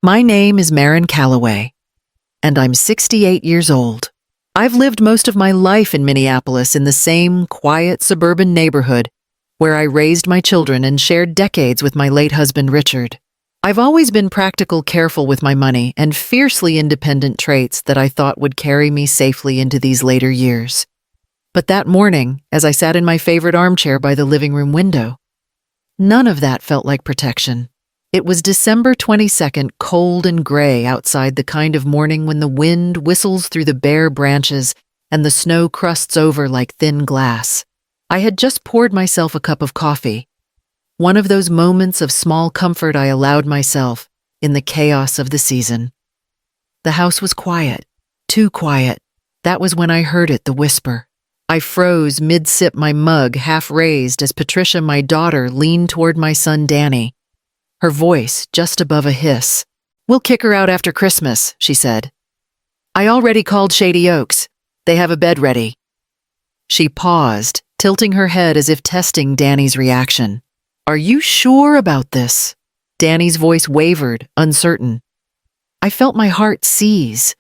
My name is Maren Calloway, and I'm 68 years old. I've lived most of my life in Minneapolis in the same quiet suburban neighborhood where I raised my children and shared decades with my late husband, Richard. I've always been practical, careful with my money, and fiercely independent traits that I thought would carry me safely into these later years. But that morning, as I sat in my favorite armchair by the living room window, none of that felt like protection. It was December 22nd, cold and gray outside, the kind of morning when the wind whistles through the bare branches and the snow crusts over like thin glass. I had just poured myself a cup of coffee, one of those moments of small comfort I allowed myself in the chaos of the season. The house was quiet, too quiet. That was when I heard it, the whisper. I froze mid-sip, my mug half raised as Patricia, my daughter, leaned toward my son Danny, her voice just above a hiss. "We'll kick her out after Christmas," she said. "I already called Shady Oaks. They have a bed ready." She paused, tilting her head as if testing Danny's reaction. "Are you sure about this?" Danny's voice wavered, uncertain. I felt my heart seize.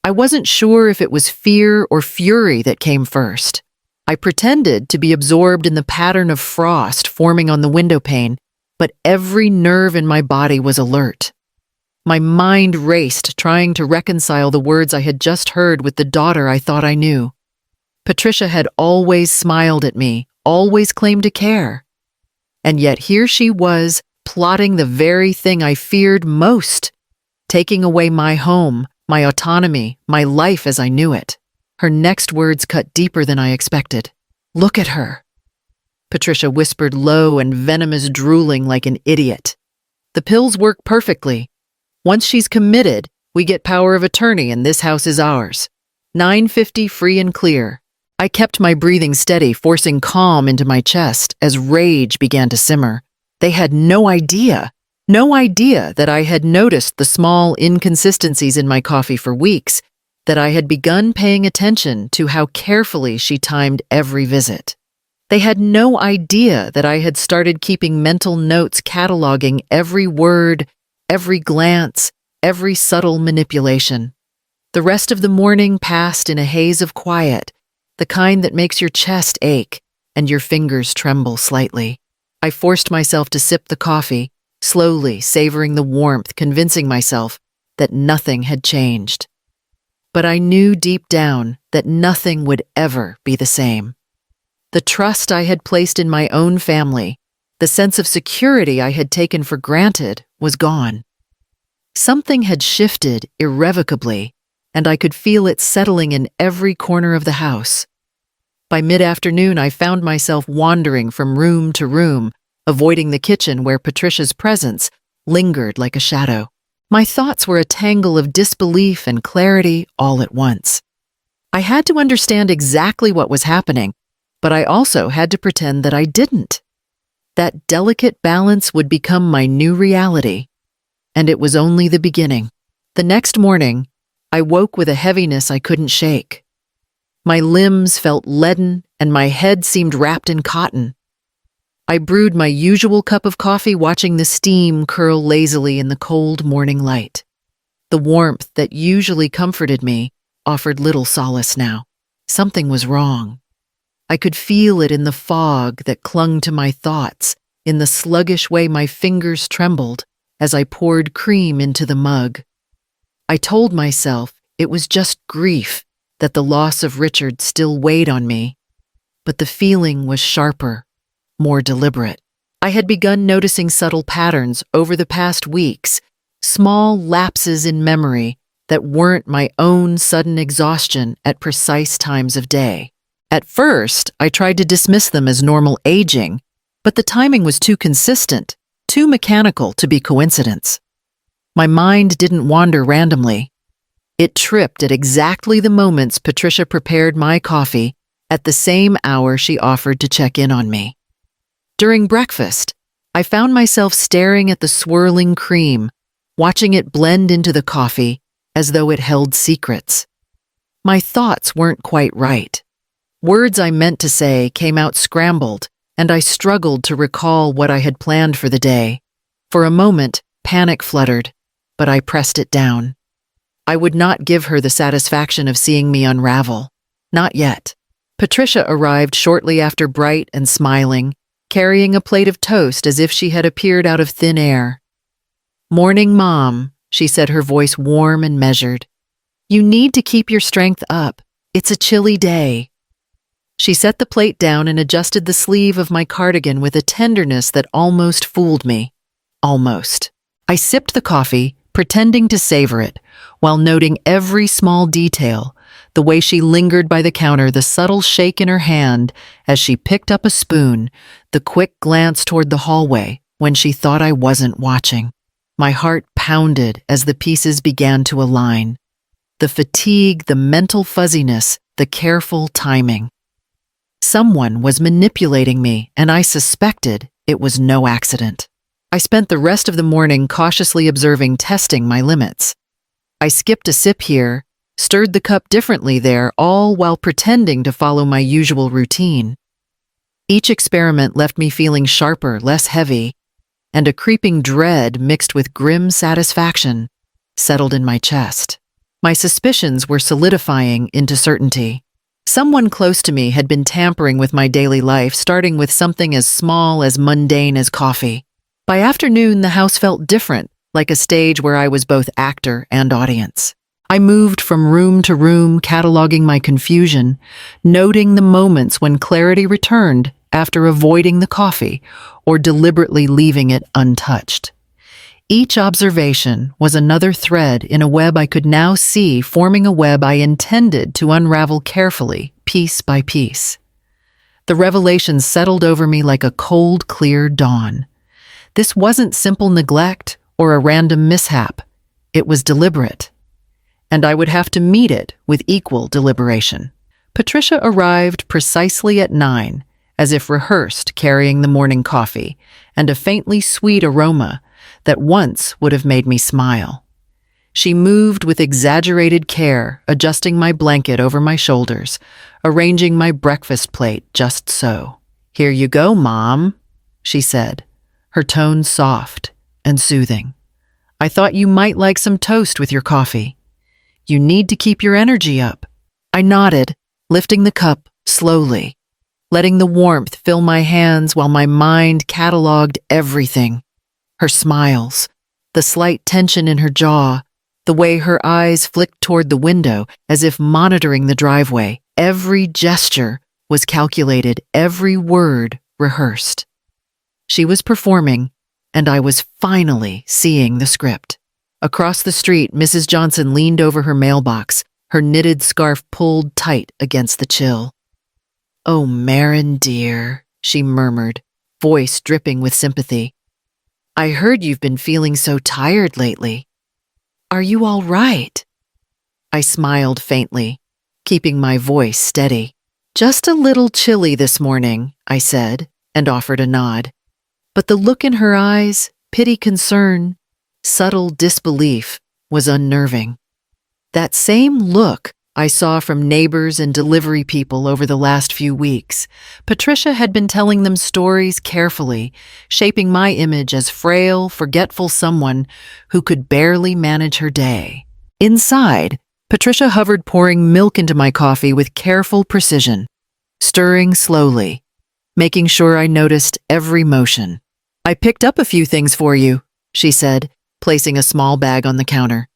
I wasn't sure if it was fear or fury that came first. I pretended to be absorbed in the pattern of frost forming on the window pane, but every nerve in my body was alert. My mind raced, trying to reconcile the words I had just heard with the daughter I thought I knew. Patricia had always smiled at me, always claimed to care. And yet here she was, plotting the very thing I feared most, taking away my home, my autonomy, my life as I knew it. Her next words cut deeper than I expected. "Look at her," Patricia whispered low and venomous, drooling like an idiot. "The pills work perfectly. Once she's committed, we get power of attorney and this house is ours. $950 free and clear." I kept my breathing steady, forcing calm into my chest as rage began to simmer. They had no idea that I had noticed the small inconsistencies in my coffee for weeks, that I had begun paying attention to how carefully she timed every visit. They had no idea that I had started keeping mental notes cataloging every word, every glance, every subtle manipulation. The rest of the morning passed in a haze of quiet, the kind that makes your chest ache and your fingers tremble slightly. I forced myself to sip the coffee, slowly savoring the warmth, convincing myself that nothing had changed. But I knew deep down that nothing would ever be the same. The trust I had placed in my own family, the sense of security I had taken for granted, was gone. Something had shifted irrevocably, and I could feel it settling in every corner of the house. By mid-afternoon, I found myself wandering from room to room, avoiding the kitchen where Patricia's presence lingered like a shadow. My thoughts were a tangle of disbelief and clarity all at once. I had to understand exactly what was happening, but I also had to pretend that I didn't. That delicate balance would become my new reality, and it was only the beginning. The next morning, I woke with a heaviness I couldn't shake. My limbs felt leaden, and my head seemed wrapped in cotton. I brewed my usual cup of coffee, watching the steam curl lazily in the cold morning light. The warmth that usually comforted me offered little solace now. Something was wrong. I could feel it in the fog that clung to my thoughts, in the sluggish way my fingers trembled as I poured cream into the mug. I told myself it was just grief, that the loss of Richard still weighed on me. But the feeling was sharper, more deliberate. I had begun noticing subtle patterns over the past weeks, small lapses in memory that weren't my own sudden exhaustion at precise times of day. At first, I tried to dismiss them as normal aging, but the timing was too consistent, too mechanical to be coincidence. My mind didn't wander randomly. It tripped at exactly the moments Patricia prepared my coffee, at the same hour she offered to check in on me. During breakfast, I found myself staring at the swirling cream, watching it blend into the coffee as though it held secrets. My thoughts weren't quite right. Words I meant to say came out scrambled, and I struggled to recall what I had planned for the day. For a moment, panic fluttered, but I pressed it down. I would not give her the satisfaction of seeing me unravel. Not yet. Patricia arrived shortly after, bright and smiling, carrying a plate of toast as if she had appeared out of thin air. "Morning, Mom," she said, her voice warm and measured. "You need to keep your strength up. It's a chilly day." She set the plate down and adjusted the sleeve of my cardigan with a tenderness that almost fooled me. Almost. I sipped the coffee, pretending to savor it, while noting every small detail, the way she lingered by the counter, the subtle shake in her hand as she picked up a spoon, the quick glance toward the hallway when she thought I wasn't watching. My heart pounded as the pieces began to align. The fatigue, the mental fuzziness, the careful timing. Someone was manipulating me, and I suspected it was no accident. I spent the rest of the morning cautiously observing, testing my limits. I skipped a sip here, stirred the cup differently there, all while pretending to follow my usual routine. Each experiment left me feeling sharper, less heavy, and a creeping dread mixed with grim satisfaction settled in my chest. My suspicions were solidifying into certainty. Someone close to me had been tampering with my daily life, starting with something as small, as mundane as coffee. By afternoon, the house felt different, like a stage where I was both actor and audience. I moved from room to room, cataloging my confusion, noting the moments when clarity returned after avoiding the coffee or deliberately leaving it untouched. Each observation was another thread in a web I could now see, forming a web I intended to unravel carefully, piece by piece. The revelations settled over me like a cold, clear dawn. This wasn't simple neglect or a random mishap. It was deliberate. And I would have to meet it with equal deliberation. Patricia arrived precisely at 9, as if rehearsed, carrying the morning coffee and a faintly sweet aroma that once would have made me smile. She moved with exaggerated care, adjusting my blanket over my shoulders, arranging my breakfast plate just so. "Here you go, Mom," she said, her tone soft and soothing. "I thought you might like some toast with your coffee. You need to keep your energy up." I nodded, lifting the cup slowly, letting the warmth fill my hands while my mind cataloged everything. Her smiles, the slight tension in her jaw, the way her eyes flicked toward the window as if monitoring the driveway. Every gesture was calculated, every word rehearsed. She was performing, and I was finally seeing the script. Across the street, Mrs. Johnson leaned over her mailbox, her knitted scarf pulled tight against the chill. "Oh, Maren, dear," she murmured, voice dripping with sympathy. "I heard you've been feeling so tired lately. Are you all right?" I smiled faintly, keeping my voice steady. "Just a little chilly this morning," I said, and offered a nod. But the look in her eyes, pity, concern, subtle disbelief, was unnerving. That same look I saw from neighbors and delivery people over the last few weeks. Patricia had been telling them stories carefully, shaping my image as frail, forgetful someone who could barely manage her day. Inside, Patricia hovered, pouring milk into my coffee with careful precision, stirring slowly, making sure I noticed every motion. "I picked up a few things for you," she said, placing a small bag on the counter.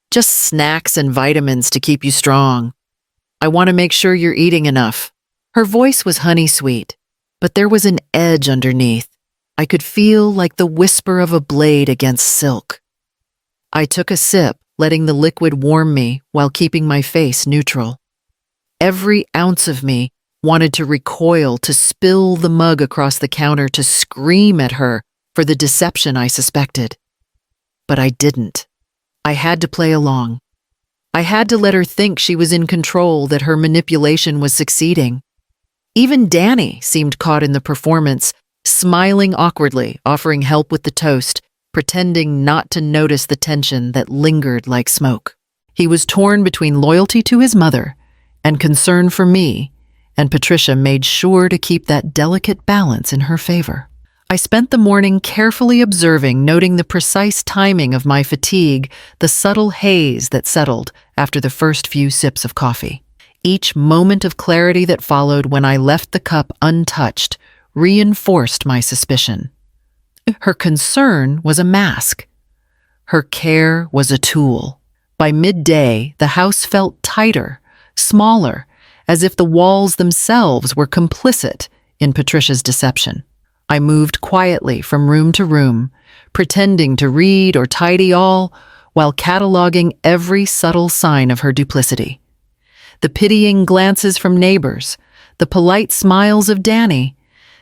"Just snacks and vitamins to keep you strong. I want to make sure you're eating enough." Her voice was honey-sweet, but there was an edge underneath. I could feel like the whisper of a blade against silk. I took a sip, letting the liquid warm me while keeping my face neutral. Every ounce of me wanted to recoil, to spill the mug across the counter, to scream at her for the deception I suspected. But I didn't. I had to play along. I had to let her think she was in control, that her manipulation was succeeding. Even Danny seemed caught in the performance, smiling awkwardly, offering help with the toast, pretending not to notice the tension that lingered like smoke. He was torn between loyalty to his mother and concern for me, and Patricia made sure to keep that delicate balance in her favor. I spent the morning carefully observing, noting the precise timing of my fatigue, the subtle haze that settled after the first few sips of coffee. Each moment of clarity that followed when I left the cup untouched reinforced my suspicion. Her concern was a mask. Her care was a tool. By midday, the house felt tighter, smaller, as if the walls themselves were complicit in Patricia's deception. I moved quietly from room to room, pretending to read or tidy all, while cataloging every subtle sign of her duplicity. The pitying glances from neighbors, the polite smiles of Danny,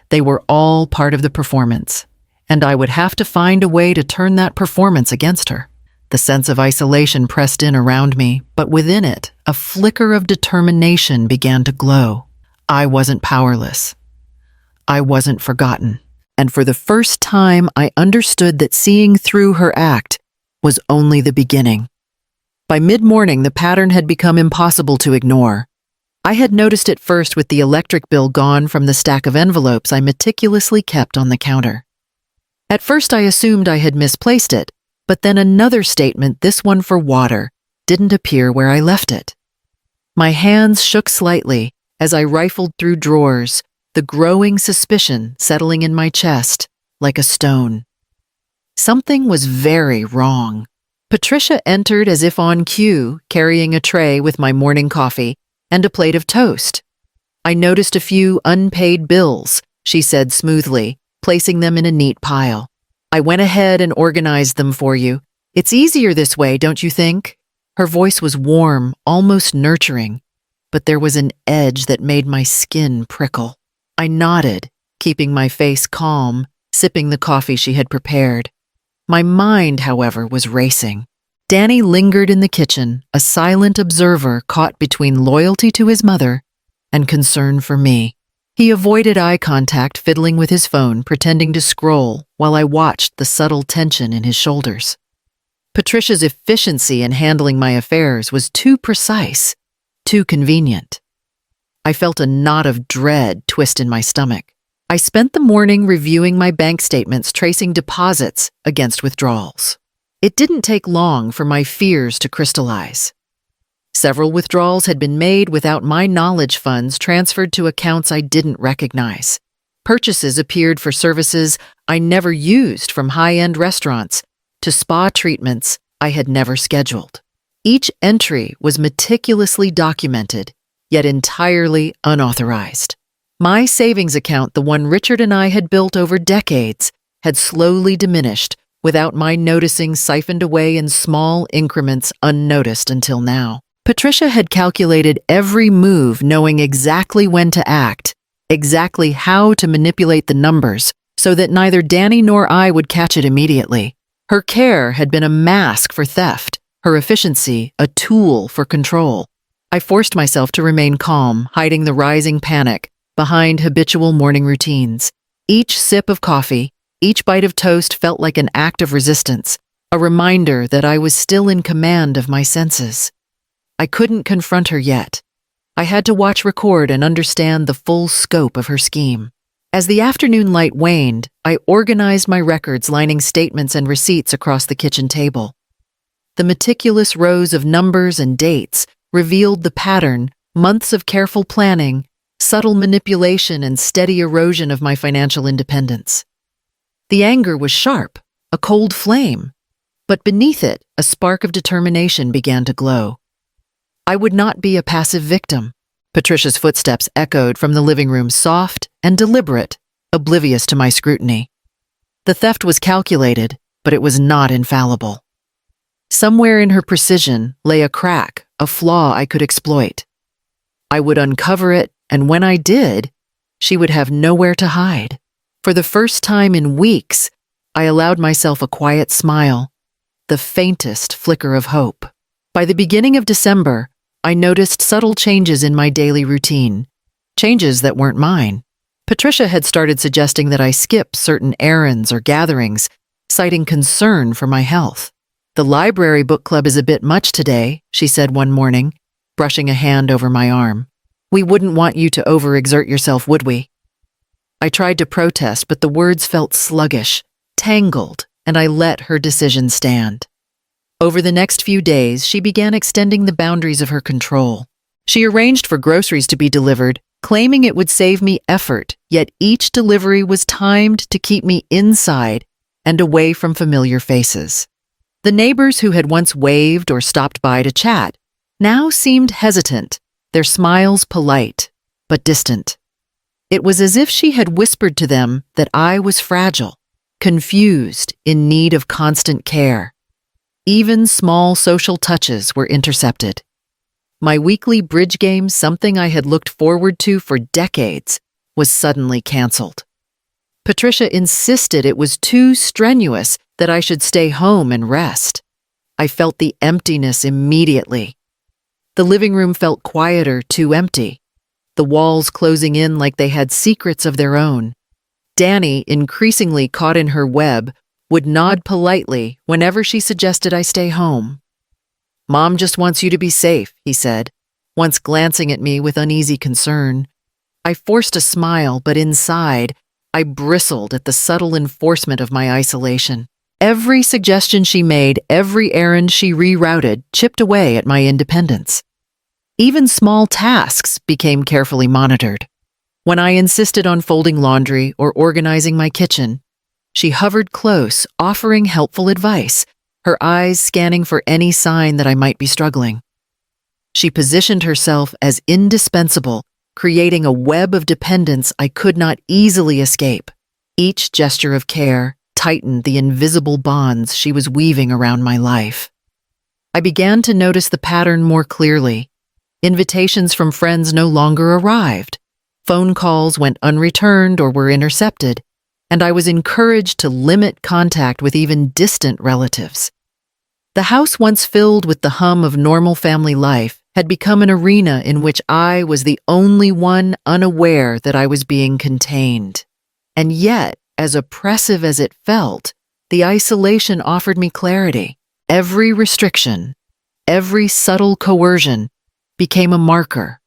they were all part of the performance, and I would have to find a way to turn that performance against her. The sense of isolation pressed in around me, but within it, a flicker of determination began to glow. I wasn't powerless. I wasn't forgotten. And for the first time, I understood that seeing through her act was only the beginning. By mid-morning, the pattern had become impossible to ignore. I had noticed it first with the electric bill gone from the stack of envelopes I meticulously kept on the counter. At first, I assumed I had misplaced it, but then another statement, this one for water, didn't appear where I left it. My hands shook slightly as I rifled through drawers, the growing suspicion settling in my chest like a stone. Something was very wrong. Patricia entered as if on cue, carrying a tray with my morning coffee and a plate of toast. I noticed a few unpaid bills, she said smoothly, placing them in a neat pile. I went ahead and organized them for you. It's easier this way, don't you think? Her voice was warm, almost nurturing, but there was an edge that made my skin prickle. I nodded, keeping my face calm, sipping the coffee she had prepared. My mind, however, was racing. Danny lingered in the kitchen, a silent observer caught between loyalty to his mother and concern for me. He avoided eye contact, fiddling with his phone, pretending to scroll, while I watched the subtle tension in his shoulders. Patricia's efficiency in handling my affairs was too precise, too convenient. I felt a knot of dread twist in my stomach. I spent the morning reviewing my bank statements, tracing deposits against withdrawals. It didn't take long for my fears to crystallize. Several withdrawals had been made without my knowledge, funds transferred to accounts I didn't recognize. Purchases appeared for services I never used, from high-end restaurants to spa treatments I had never scheduled. Each entry was meticulously documented, yet entirely unauthorized. My savings account, the one Richard and I had built over decades, had slowly diminished without my noticing, siphoned away in small increments unnoticed until now. Patricia had calculated every move, knowing exactly when to act, exactly how to manipulate the numbers, so that neither Danny nor I would catch it immediately. Her care had been a mask for theft, her efficiency a tool for control. I forced myself to remain calm, hiding the rising panic behind habitual morning routines. Each sip of coffee, each bite of toast felt like an act of resistance, a reminder that I was still in command of my senses. I couldn't confront her yet. I had to watch, record, and understand the full scope of her scheme. As the afternoon light waned, I organized my records, lining statements and receipts across the kitchen table. The meticulous rows of numbers and dates revealed the pattern, months of careful planning, subtle manipulation, and steady erosion of my financial independence. The anger was sharp, a cold flame, but beneath it, a spark of determination began to glow. I would not be a passive victim. Patricia's footsteps echoed from the living room, soft and deliberate, oblivious to my scrutiny. The theft was calculated, but it was not infallible. Somewhere in her precision lay a crack, a flaw I could exploit. I would uncover it, and when I did, she would have nowhere to hide. For the first time in weeks, I allowed myself a quiet smile, the faintest flicker of hope. By the beginning of December, I noticed subtle changes in my daily routine, changes that weren't mine. Patricia had started suggesting that I skip certain errands or gatherings, citing concern for my health. "The library book club is a bit much today," she said one morning, brushing a hand over my arm. "We wouldn't want you to overexert yourself, would we?" I tried to protest, but the words felt sluggish, tangled, and I let her decision stand. Over the next few days, she began extending the boundaries of her control. She arranged for groceries to be delivered, claiming it would save me effort, yet each delivery was timed to keep me inside and away from familiar faces. The neighbors who had once waved or stopped by to chat now seemed hesitant, their smiles polite, but distant. It was as if she had whispered to them that I was fragile, confused, in need of constant care. Even small social touches were intercepted. My weekly bridge game, something I had looked forward to for decades, was suddenly canceled. Patricia insisted it was too strenuous, that I should stay home and rest. I felt the emptiness immediately. The living room felt quieter, too empty, the walls closing in like they had secrets of their own. Danny, increasingly caught in her web, would nod politely whenever she suggested I stay home. "Mom just wants you to be safe," he said, once glancing at me with uneasy concern. I forced a smile, but inside, I bristled at the subtle enforcement of my isolation. Every suggestion she made, every errand she rerouted, chipped away at my independence. Even small tasks became carefully monitored. When I insisted on folding laundry or organizing my kitchen, she hovered close, offering helpful advice, her eyes scanning for any sign that I might be struggling. She positioned herself as indispensable, creating a web of dependence I could not easily escape. Each gesture of care tightened the invisible bonds she was weaving around my life. I began to notice the pattern more clearly. Invitations from friends no longer arrived. Phone calls went unreturned or were intercepted, and I was encouraged to limit contact with even distant relatives. The house, once filled with the hum of normal family life, had become an arena in which I was the only one unaware that I was being contained. And yet, as oppressive as it felt, the isolation offered me clarity. Every restriction, every subtle coercion became a marker,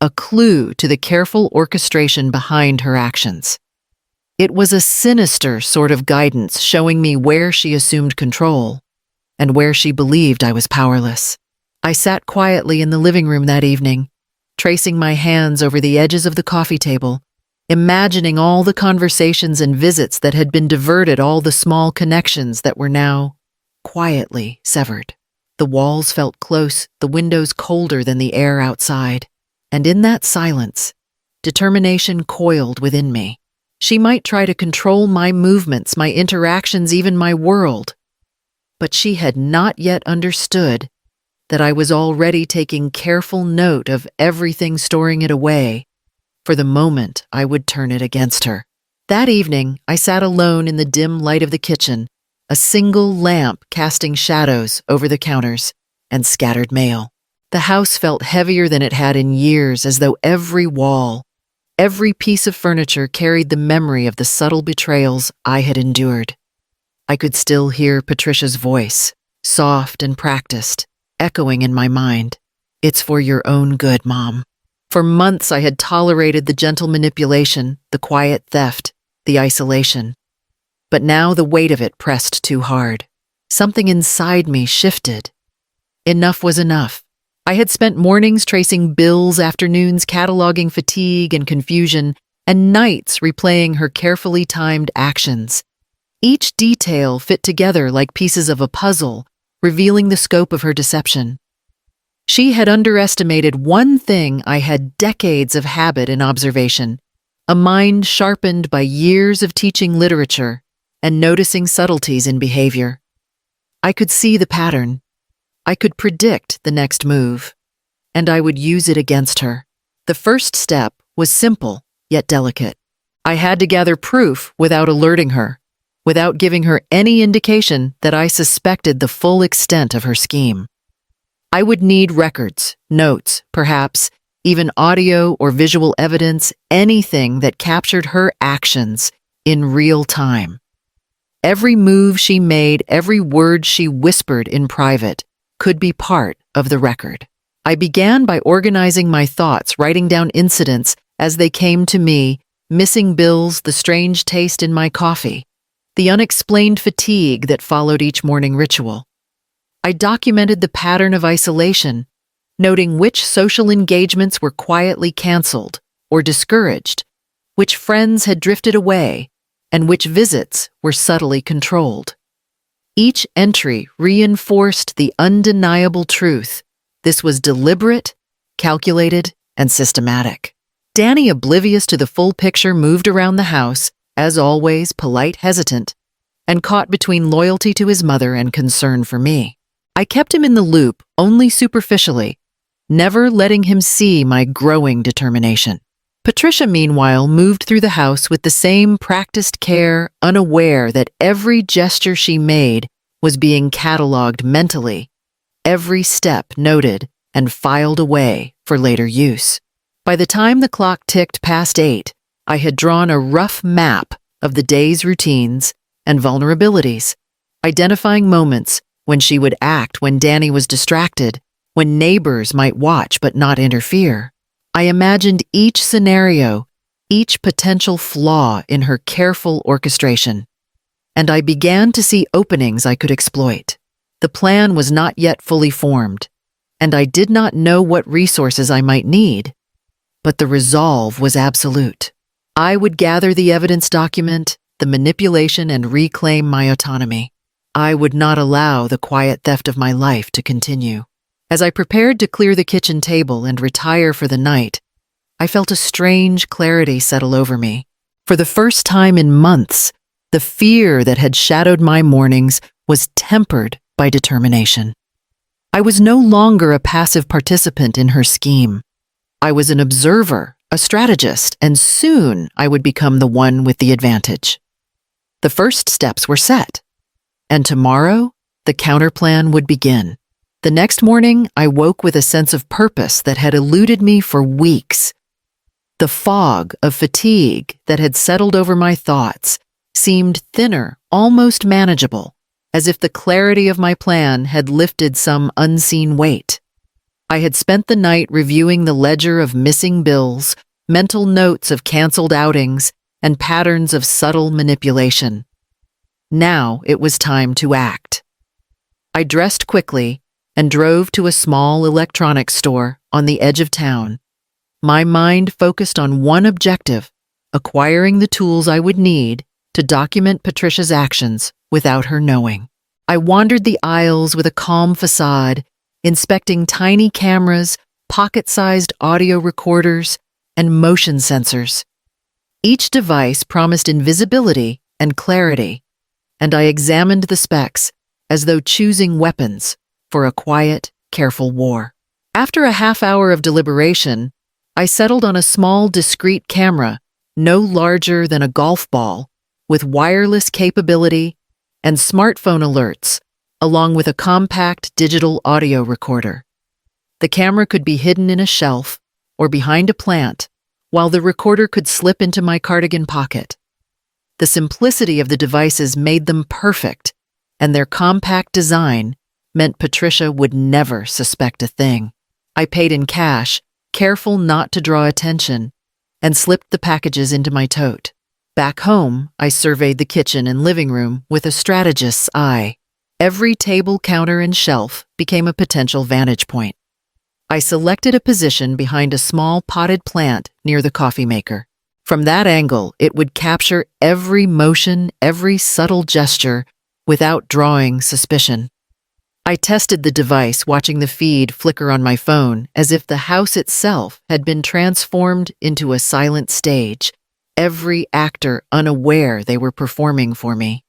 a clue to the careful orchestration behind her actions. It was a sinister sort of guidance, showing me where she assumed control and where she believed I was powerless. I sat quietly in the living room that evening, tracing my hands over the edges of the coffee table, imagining all the conversations and visits that had been diverted, all the small connections that were now quietly severed. The walls felt close, the windows colder than the air outside, and in that silence, determination coiled within me. She might try to control my movements, my interactions, even my world, but she had not yet understood that I was already taking careful note of everything, storing it away for the moment I would turn it against her. That evening, I sat alone in the dim light of the kitchen, a single lamp casting shadows over the counters and scattered mail. The house felt heavier than it had in years, as though every wall, every piece of furniture carried the memory of the subtle betrayals I had endured. I could still hear Patricia's voice, soft and practiced, echoing in my mind. "It's for your own good, Mom." For months I had tolerated the gentle manipulation, the quiet theft, the isolation. But now the weight of it pressed too hard. Something inside me shifted. Enough was enough. I had spent mornings tracing bills, afternoons cataloging fatigue and confusion, and nights replaying her carefully timed actions. Each detail fit together like pieces of a puzzle, revealing the scope of her deception. She had underestimated one thing I had decades of habit and observation, a mind sharpened by years of teaching literature and noticing subtleties in behavior. I could see the pattern. I could predict the next move, and I would use it against her. The first step was simple, yet delicate. I had to gather proof without alerting her, without giving her any indication that I suspected the full extent of her scheme. I would need records, notes, perhaps even audio or visual evidence, anything that captured her actions in real time. Every move she made, every word she whispered in private, could be part of the record. I began by organizing my thoughts, writing down incidents as they came to me, missing bills, the strange taste in my coffee, the unexplained fatigue that followed each morning ritual. I documented the pattern of isolation, noting which social engagements were quietly canceled or discouraged, which friends had drifted away, and which visits were subtly controlled. Each entry reinforced the undeniable truth: this was deliberate, calculated, and systematic. Danny, oblivious to the full picture, moved around the house, as always polite, hesitant, and caught between loyalty to his mother and concern for me. I kept him in the loop only superficially, never letting him see my growing determination. Patricia, meanwhile, moved through the house with the same practiced care, unaware that every gesture she made was being catalogued mentally, every step noted and filed away for later use. By the time the clock ticked past 8, I had drawn a rough map of the day's routines and vulnerabilities, identifying moments when she would act when Danny was distracted, when neighbors might watch but not interfere. I imagined each scenario, each potential flaw in her careful orchestration, and I began to see openings I could exploit. The plan was not yet fully formed, and I did not know what resources I might need, but the resolve was absolute. I would gather the evidence, document the manipulation, and reclaim my autonomy. I would not allow the quiet theft of my life to continue. As I prepared to clear the kitchen table and retire for the night, I felt a strange clarity settle over me. For the first time in months, the fear that had shadowed my mornings was tempered by determination. I was no longer a passive participant in her scheme. I was an observer, a strategist, and soon I would become the one with the advantage. The first steps were set, and tomorrow the counterplan would begin. The next morning, I woke with a sense of purpose that had eluded me for weeks. The fog of fatigue that had settled over my thoughts seemed thinner, almost manageable, as if the clarity of my plan had lifted some unseen weight. I had spent the night reviewing the ledger of missing bills, mental notes of canceled outings, and patterns of subtle manipulation. Now it was time to act. I dressed quickly and drove to a small electronics store on the edge of town. My mind focused on one objective: acquiring the tools I would need to document Patricia's actions without her knowing. I wandered the aisles with a calm facade, inspecting tiny cameras, pocket-sized audio recorders, and motion sensors. Each device promised invisibility and clarity, and I examined the specs as though choosing weapons for a quiet, careful war. After a half-hour of deliberation, I settled on a small, discreet camera, no larger than a golf ball, with wireless capability and smartphone alerts, along with a compact digital audio recorder. The camera could be hidden in a shelf or behind a plant, while the recorder could slip into my cardigan pocket. The simplicity of the devices made them perfect, and their compact design meant Patricia would never suspect a thing. I paid in cash, careful not to draw attention, and slipped the packages into my tote. Back home, I surveyed the kitchen and living room with a strategist's eye. Every table, counter, and shelf became a potential vantage point. I selected a position behind a small potted plant near the coffee maker. From that angle, it would capture every motion, every subtle gesture, without drawing suspicion. I tested the device, watching the feed flicker on my phone, as if the house itself had been transformed into a silent stage, every actor unaware they were performing for me.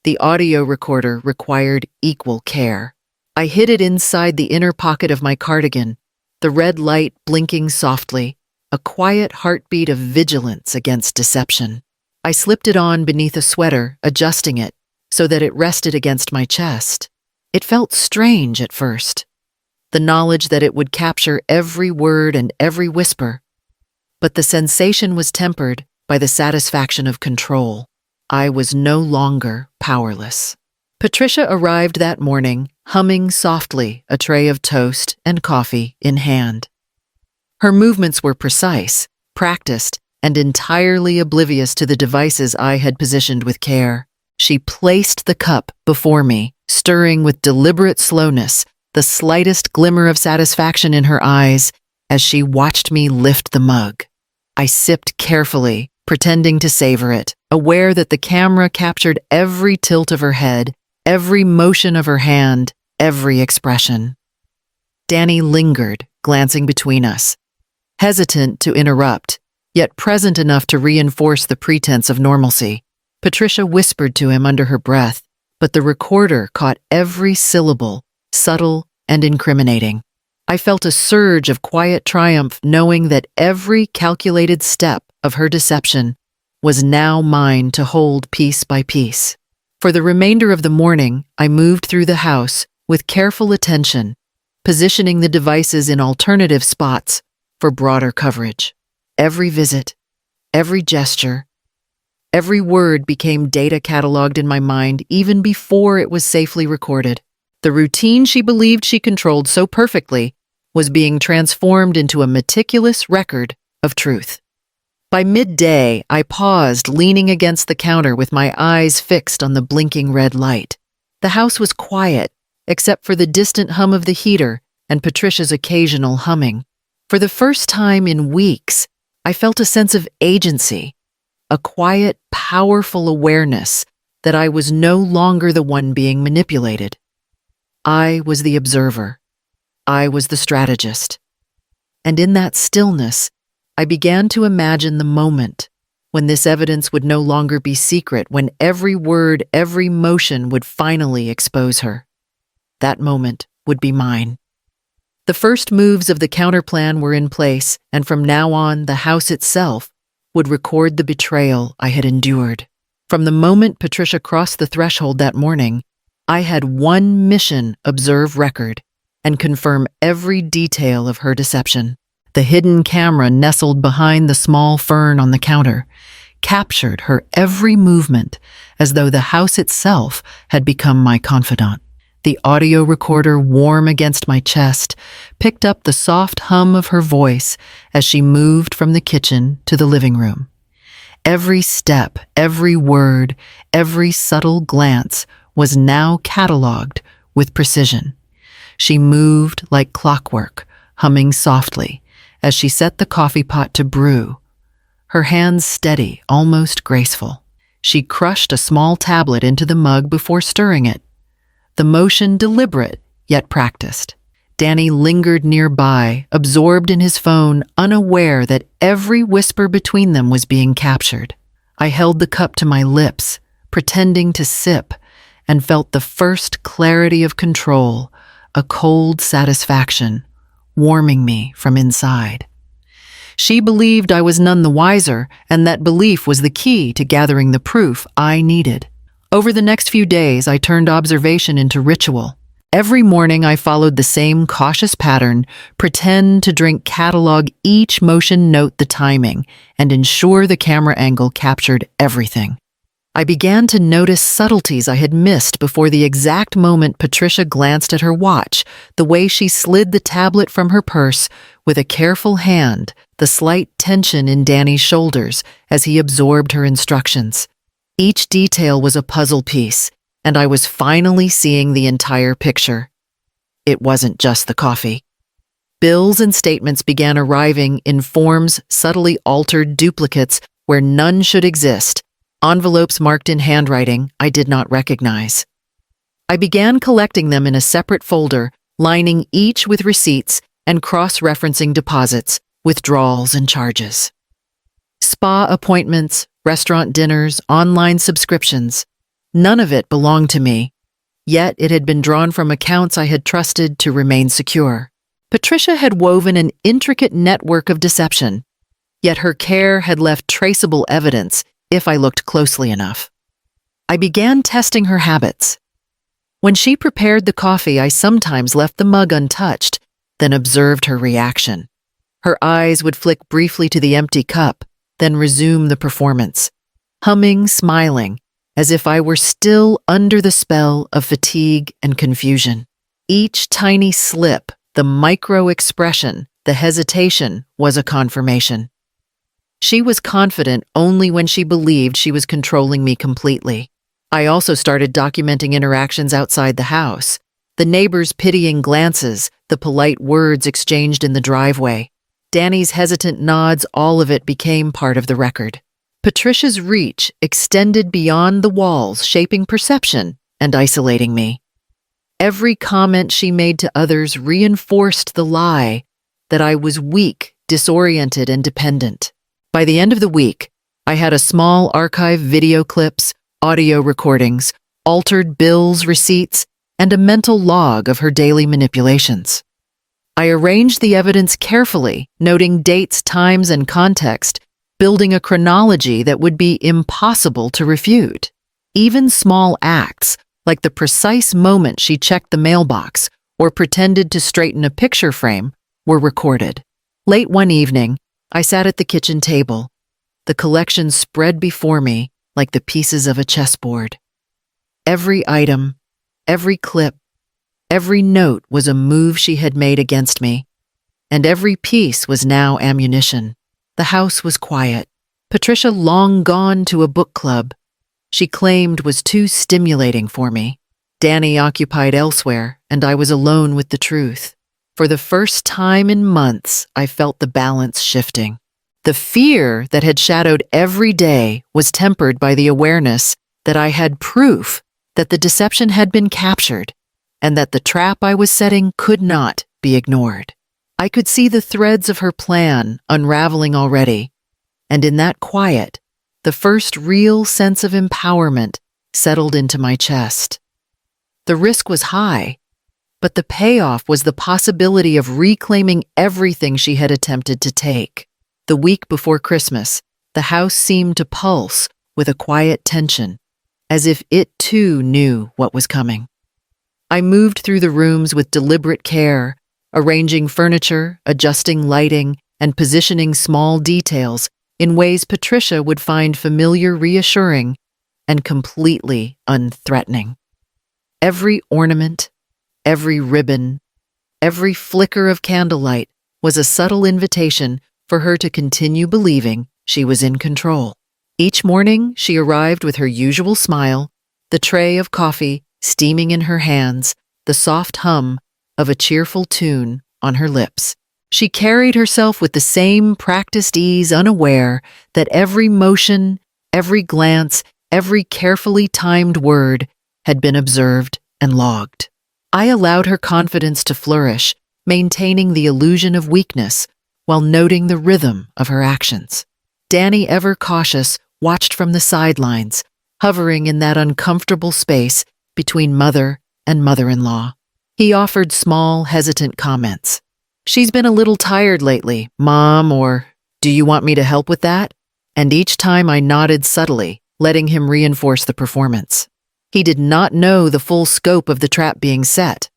The audio recorder required equal care. I hid it inside the inner pocket of my cardigan, the red light blinking softly, a quiet heartbeat of vigilance against deception. I slipped it on beneath a sweater, adjusting it so that it rested against my chest. It felt strange at first, the knowledge that it would capture every word and every whisper, but the sensation was tempered by the satisfaction of control. I was no longer powerless. Patricia arrived that morning, humming softly, a tray of toast and coffee in hand. Her movements were precise, practiced, and entirely oblivious to the devices I had positioned with care. She placed the cup before me, stirring with deliberate slowness, the slightest glimmer of satisfaction in her eyes as she watched me lift the mug. I sipped carefully, pretending to savor it, aware that the camera captured every tilt of her head, every motion of her hand, every expression. Danny lingered, glancing between us, hesitant to interrupt, yet present enough to reinforce the pretense of normalcy. Patricia whispered to him under her breath, but the recorder caught every syllable, subtle and incriminating. I felt a surge of quiet triumph knowing that every calculated step of her deception was now mine to hold piece by piece. For the remainder of the morning, I moved through the house with careful attention, positioning the devices in alternative spots for broader coverage. Every visit, every gesture, every word became data cataloged in my mind even before it was safely recorded. The routine she believed she controlled so perfectly was being transformed into a meticulous record of truth. By midday, I paused, leaning against the counter with my eyes fixed on the blinking red light. The house was quiet, except for the distant hum of the heater and Patricia's occasional humming. For the first time in weeks, I felt a sense of agency, a quiet, powerful awareness that I was no longer the one being manipulated. I was the observer. I was the strategist. And in that stillness, I began to imagine the moment when this evidence would no longer be secret, when every word, every motion would finally expose her. That moment would be mine. The first moves of the counterplan were in place, and from now on, the house itself would record the betrayal I had endured. From the moment Patricia crossed the threshold that morning, I had one mission: observe record and confirm every detail of her deception. The hidden camera nestled behind the small fern on the counter captured her every movement as though the house itself had become my confidant. The audio recorder, warm against my chest, picked up the soft hum of her voice as she moved from the kitchen to the living room. Every step, every word, every subtle glance was now cataloged with precision. She moved like clockwork, humming softly as she set the coffee pot to brew, her hands steady, almost graceful. She crushed a small tablet into the mug before stirring it, the motion deliberate yet practiced. Danny lingered nearby, absorbed in his phone, unaware that every whisper between them was being captured. I held the cup to my lips, pretending to sip, and felt the first clarity of control, a cold satisfaction, warming me from inside. She believed I was none the wiser, and that belief was the key to gathering the proof I needed. Over the next few days, I turned observation into ritual. Every morning, I followed the same cautious pattern: pretend to drink, catalog each motion, note the timing, and ensure the camera angle captured everything. I began to notice subtleties I had missed before the exact moment Patricia glanced at her watch, the way she slid the tablet from her purse with a careful hand, the slight tension in Danny's shoulders as he absorbed her instructions. Each detail was a puzzle piece, and I was finally seeing the entire picture. It wasn't just the coffee. Bills and statements began arriving in forms subtly altered, duplicates where none should exist, envelopes marked in handwriting I did not recognize. I began collecting them in a separate folder, lining each with receipts and cross-referencing deposits, withdrawals, and charges. Spa appointments, restaurant dinners, online subscriptions. None of it belonged to me, yet it had been drawn from accounts I had trusted to remain secure. Patricia had woven an intricate network of deception, yet her care had left traceable evidence if I looked closely enough. I began testing her habits. When she prepared the coffee, I sometimes left the mug untouched, then observed her reaction. Her eyes would flick briefly to the empty cup, then resume the performance, humming, smiling, as if I were still under the spell of fatigue and confusion. Each tiny slip, the micro expression, the hesitation, was a confirmation. She was confident only when she believed she was controlling me completely. I also started documenting interactions outside the house. The neighbors' pitying glances, the polite words exchanged in the driveway, Danny's hesitant nods, all of it became part of the record. Patricia's reach extended beyond the walls, shaping perception and isolating me. Every comment she made to others reinforced the lie that I was weak, disoriented, and dependent. By the end of the week, I had a small archive: video clips, audio recordings, altered bills, receipts, and a mental log of her daily manipulations. I arranged the evidence carefully, noting dates, times, and context, building a chronology that would be impossible to refute. Even small acts, like the precise moment she checked the mailbox or pretended to straighten a picture frame, were recorded. Late one evening, I sat at the kitchen table, the collection spread before me like the pieces of a chessboard. Every item, every clip, every note was a move she had made against me, and every piece was now ammunition. The house was quiet. Patricia, long gone to a book club, she claimed was too stimulating for me. Danny occupied elsewhere, and I was alone with the truth. For the first time in months, I felt the balance shifting. The fear that had shadowed every day was tempered by the awareness that I had proof that the deception had been captured and that the trap I was setting could not be ignored. I could see the threads of her plan unraveling already, and in that quiet, the first real sense of empowerment settled into my chest. The risk was high, but the payoff was the possibility of reclaiming everything she had attempted to take. The week before Christmas, the house seemed to pulse with a quiet tension, as if it too knew what was coming. I moved through the rooms with deliberate care, arranging furniture, adjusting lighting, and positioning small details in ways Patricia would find familiar, reassuring, and completely unthreatening. Every ornament, every ribbon, every flicker of candlelight was a subtle invitation for her to continue believing she was in control. Each morning, she arrived with her usual smile, the tray of coffee steaming in her hands, the soft hum of a cheerful tune on her lips. She carried herself with the same practiced ease, unaware that every motion, every glance, every carefully timed word had been observed and logged. I allowed her confidence to flourish, maintaining the illusion of weakness while noting the rhythm of her actions. Danny, ever cautious, watched from the sidelines, hovering in that uncomfortable space between mother and mother-in-law. He offered small, hesitant comments. "She's been a little tired lately, Mom," or "Do you want me to help with that?" And each time I nodded subtly, letting him reinforce the performance. He did not know the full scope of the trap being set,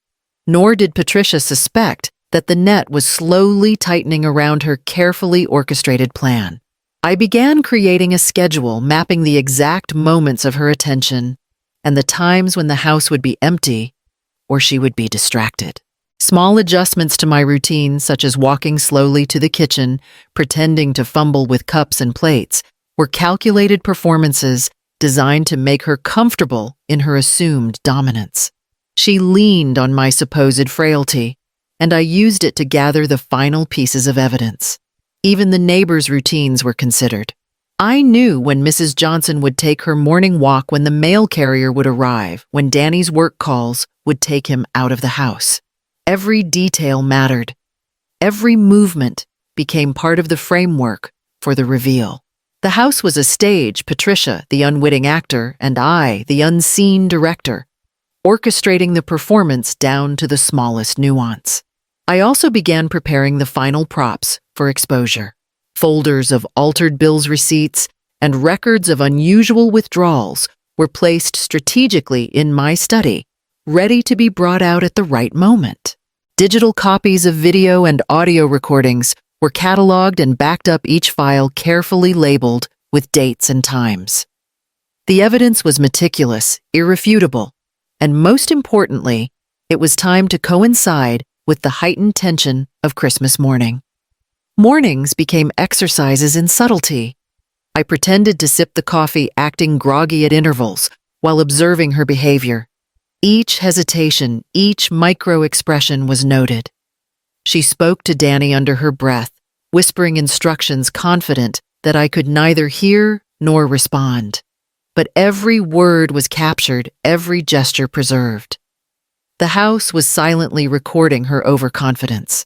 nor did Patricia suspect that the net was slowly tightening around her carefully orchestrated plan. I began creating a schedule mapping the exact moments of her attention and the times when the house would be empty or she would be distracted. Small adjustments to my routine, such as walking slowly to the kitchen, pretending to fumble with cups and plates, were calculated performances designed to make her comfortable in her assumed dominance. She leaned on my supposed frailty, and I used it to gather the final pieces of evidence. Even the neighbors' routines were considered. I knew when Mrs. Johnson would take her morning walk, when the mail carrier would arrive, when Danny's work calls would take him out of the house. Every detail mattered. Every movement became part of the framework for the reveal. The house was a stage, Patricia, the unwitting actor, and I, the unseen director, orchestrating the performance down to the smallest nuance. I also began preparing the final props for exposure. Folders of altered bills, receipts, and records of unusual withdrawals were placed strategically in my study, ready to be brought out at the right moment. Digital copies of video and audio recordings were cataloged and backed up, each file carefully labeled with dates and times. The evidence was meticulous, irrefutable, and most importantly, it was timed to coincide with the heightened tension of Christmas morning. Mornings became exercises in subtlety. I pretended to sip the coffee, acting groggy at intervals, while observing her behavior. Each hesitation, each micro-expression was noted. She spoke to Danny under her breath, whispering instructions, confident that I could neither hear nor respond. But every word was captured, every gesture preserved. The house was silently recording her overconfidence.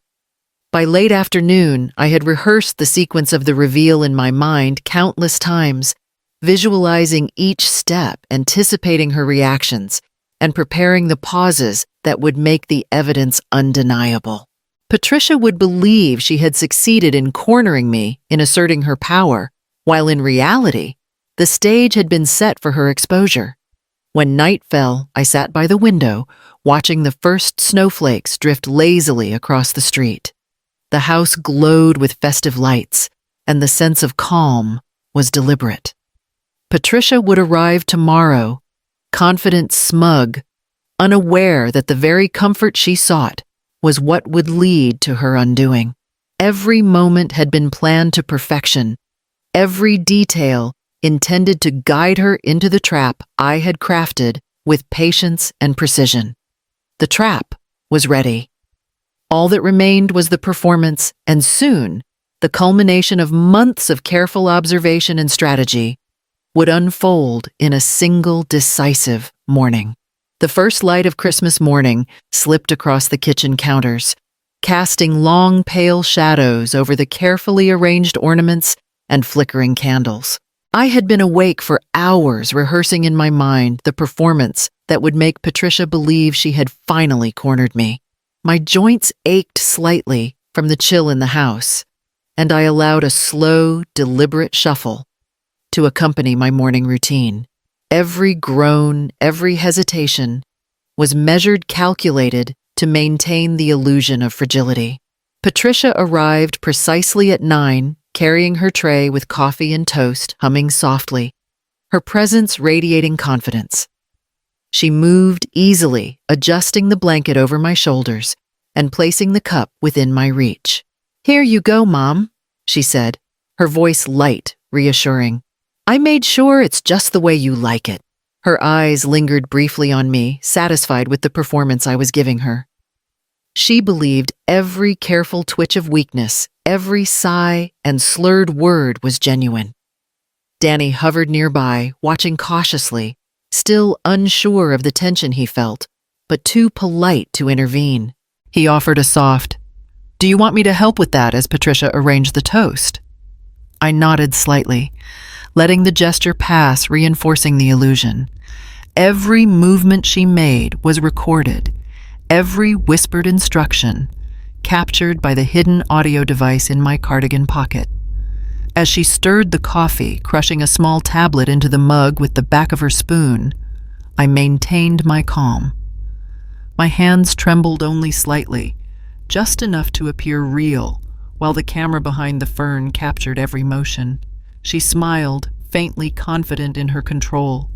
By late afternoon, I had rehearsed the sequence of the reveal in my mind countless times, visualizing each step, anticipating her reactions, and preparing the pauses that would make the evidence undeniable. Patricia would believe she had succeeded in cornering me, in asserting her power, while in reality, the stage had been set for her exposure. When night fell, I sat by the window, watching the first snowflakes drift lazily across the street. The house glowed with festive lights, and the sense of calm was deliberate. Patricia would arrive tomorrow, confident, smug, unaware that the very comfort she sought was what would lead to her undoing. Every moment had been planned to perfection, every detail intended to guide her into the trap I had crafted with patience and precision. The trap was ready. All that remained was the performance, and soon, the culmination of months of careful observation and strategy would unfold in a single decisive morning. The first light of Christmas morning slipped across the kitchen counters, casting long, pale shadows over the carefully arranged ornaments and flickering candles. I had been awake for hours rehearsing in my mind the performance that would make Patricia believe she had finally cornered me. My joints ached slightly from the chill in the house, and I allowed a slow, deliberate shuffle to accompany my morning routine. Every groan, every hesitation was measured, calculated to maintain the illusion of fragility. Patricia arrived precisely at 9, carrying her tray with coffee and toast, humming softly, her presence radiating confidence. She moved easily, adjusting the blanket over my shoulders and placing the cup within my reach. "Here you go, Mom," she said, her voice light, reassuring. "I made sure it's just the way you like it." Her eyes lingered briefly on me, satisfied with the performance I was giving her. She believed every careful twitch of weakness, every sigh and slurred word was genuine. Danny hovered nearby, watching cautiously, still unsure of the tension he felt, but too polite to intervene. He offered a soft, "Do you want me to help with that?" as Patricia arranged the toast. I nodded slightly, letting the gesture pass, reinforcing the illusion. Every movement she made was recorded, every whispered instruction captured by the hidden audio device in my cardigan pocket. As she stirred the coffee, crushing a small tablet into the mug with the back of her spoon, I maintained my calm. My hands trembled only slightly, just enough to appear real, while the camera behind the fern captured every motion. She smiled, faintly confident in her control,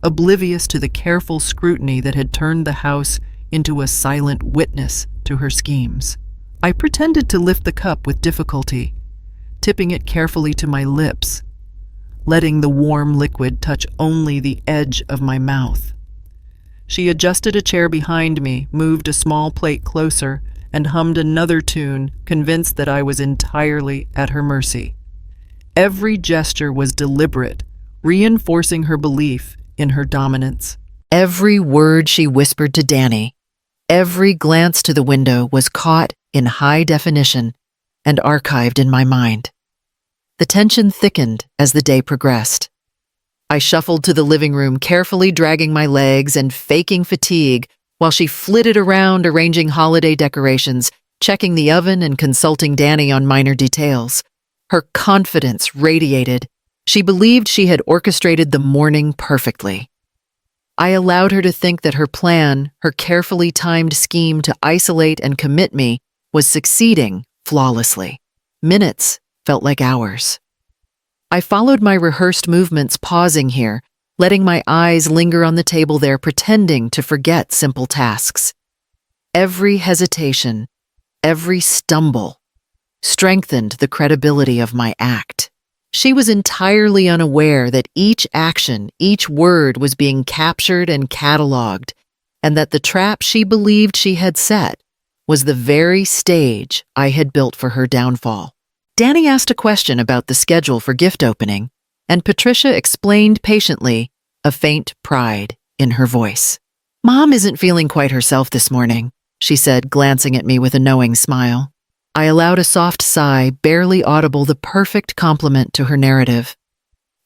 oblivious to the careful scrutiny that had turned the house into a silent witness to her schemes. I pretended to lift the cup with difficulty, tipping it carefully to my lips, letting the warm liquid touch only the edge of my mouth. She adjusted a chair behind me, moved a small plate closer, and hummed another tune, convinced that I was entirely at her mercy. Every gesture was deliberate, reinforcing her belief in her dominance. Every word she whispered to Danny, every glance to the window was caught in high definition and archived in my mind. The tension thickened as the day progressed. I shuffled to the living room, carefully dragging my legs and faking fatigue while she flitted around arranging holiday decorations, checking the oven and consulting Danny on minor details. Her confidence radiated. She believed she had orchestrated the morning perfectly. I allowed her to think that her plan, her carefully timed scheme to isolate and commit me, was succeeding flawlessly. Minutes felt like hours. I followed my rehearsed movements, pausing here, letting my eyes linger on the table there, pretending to forget simple tasks. Every hesitation, every stumble, strengthened the credibility of my act. She was entirely unaware that each action, each word was being captured and cataloged, and that the trap she believed she had set was the very stage I had built for her downfall. Danny asked a question about the schedule for gift opening, and Patricia explained patiently, a faint pride in her voice. "Mom isn't feeling quite herself this morning," she said, glancing at me with a knowing smile. I allowed a soft sigh, barely audible, the perfect complement to her narrative.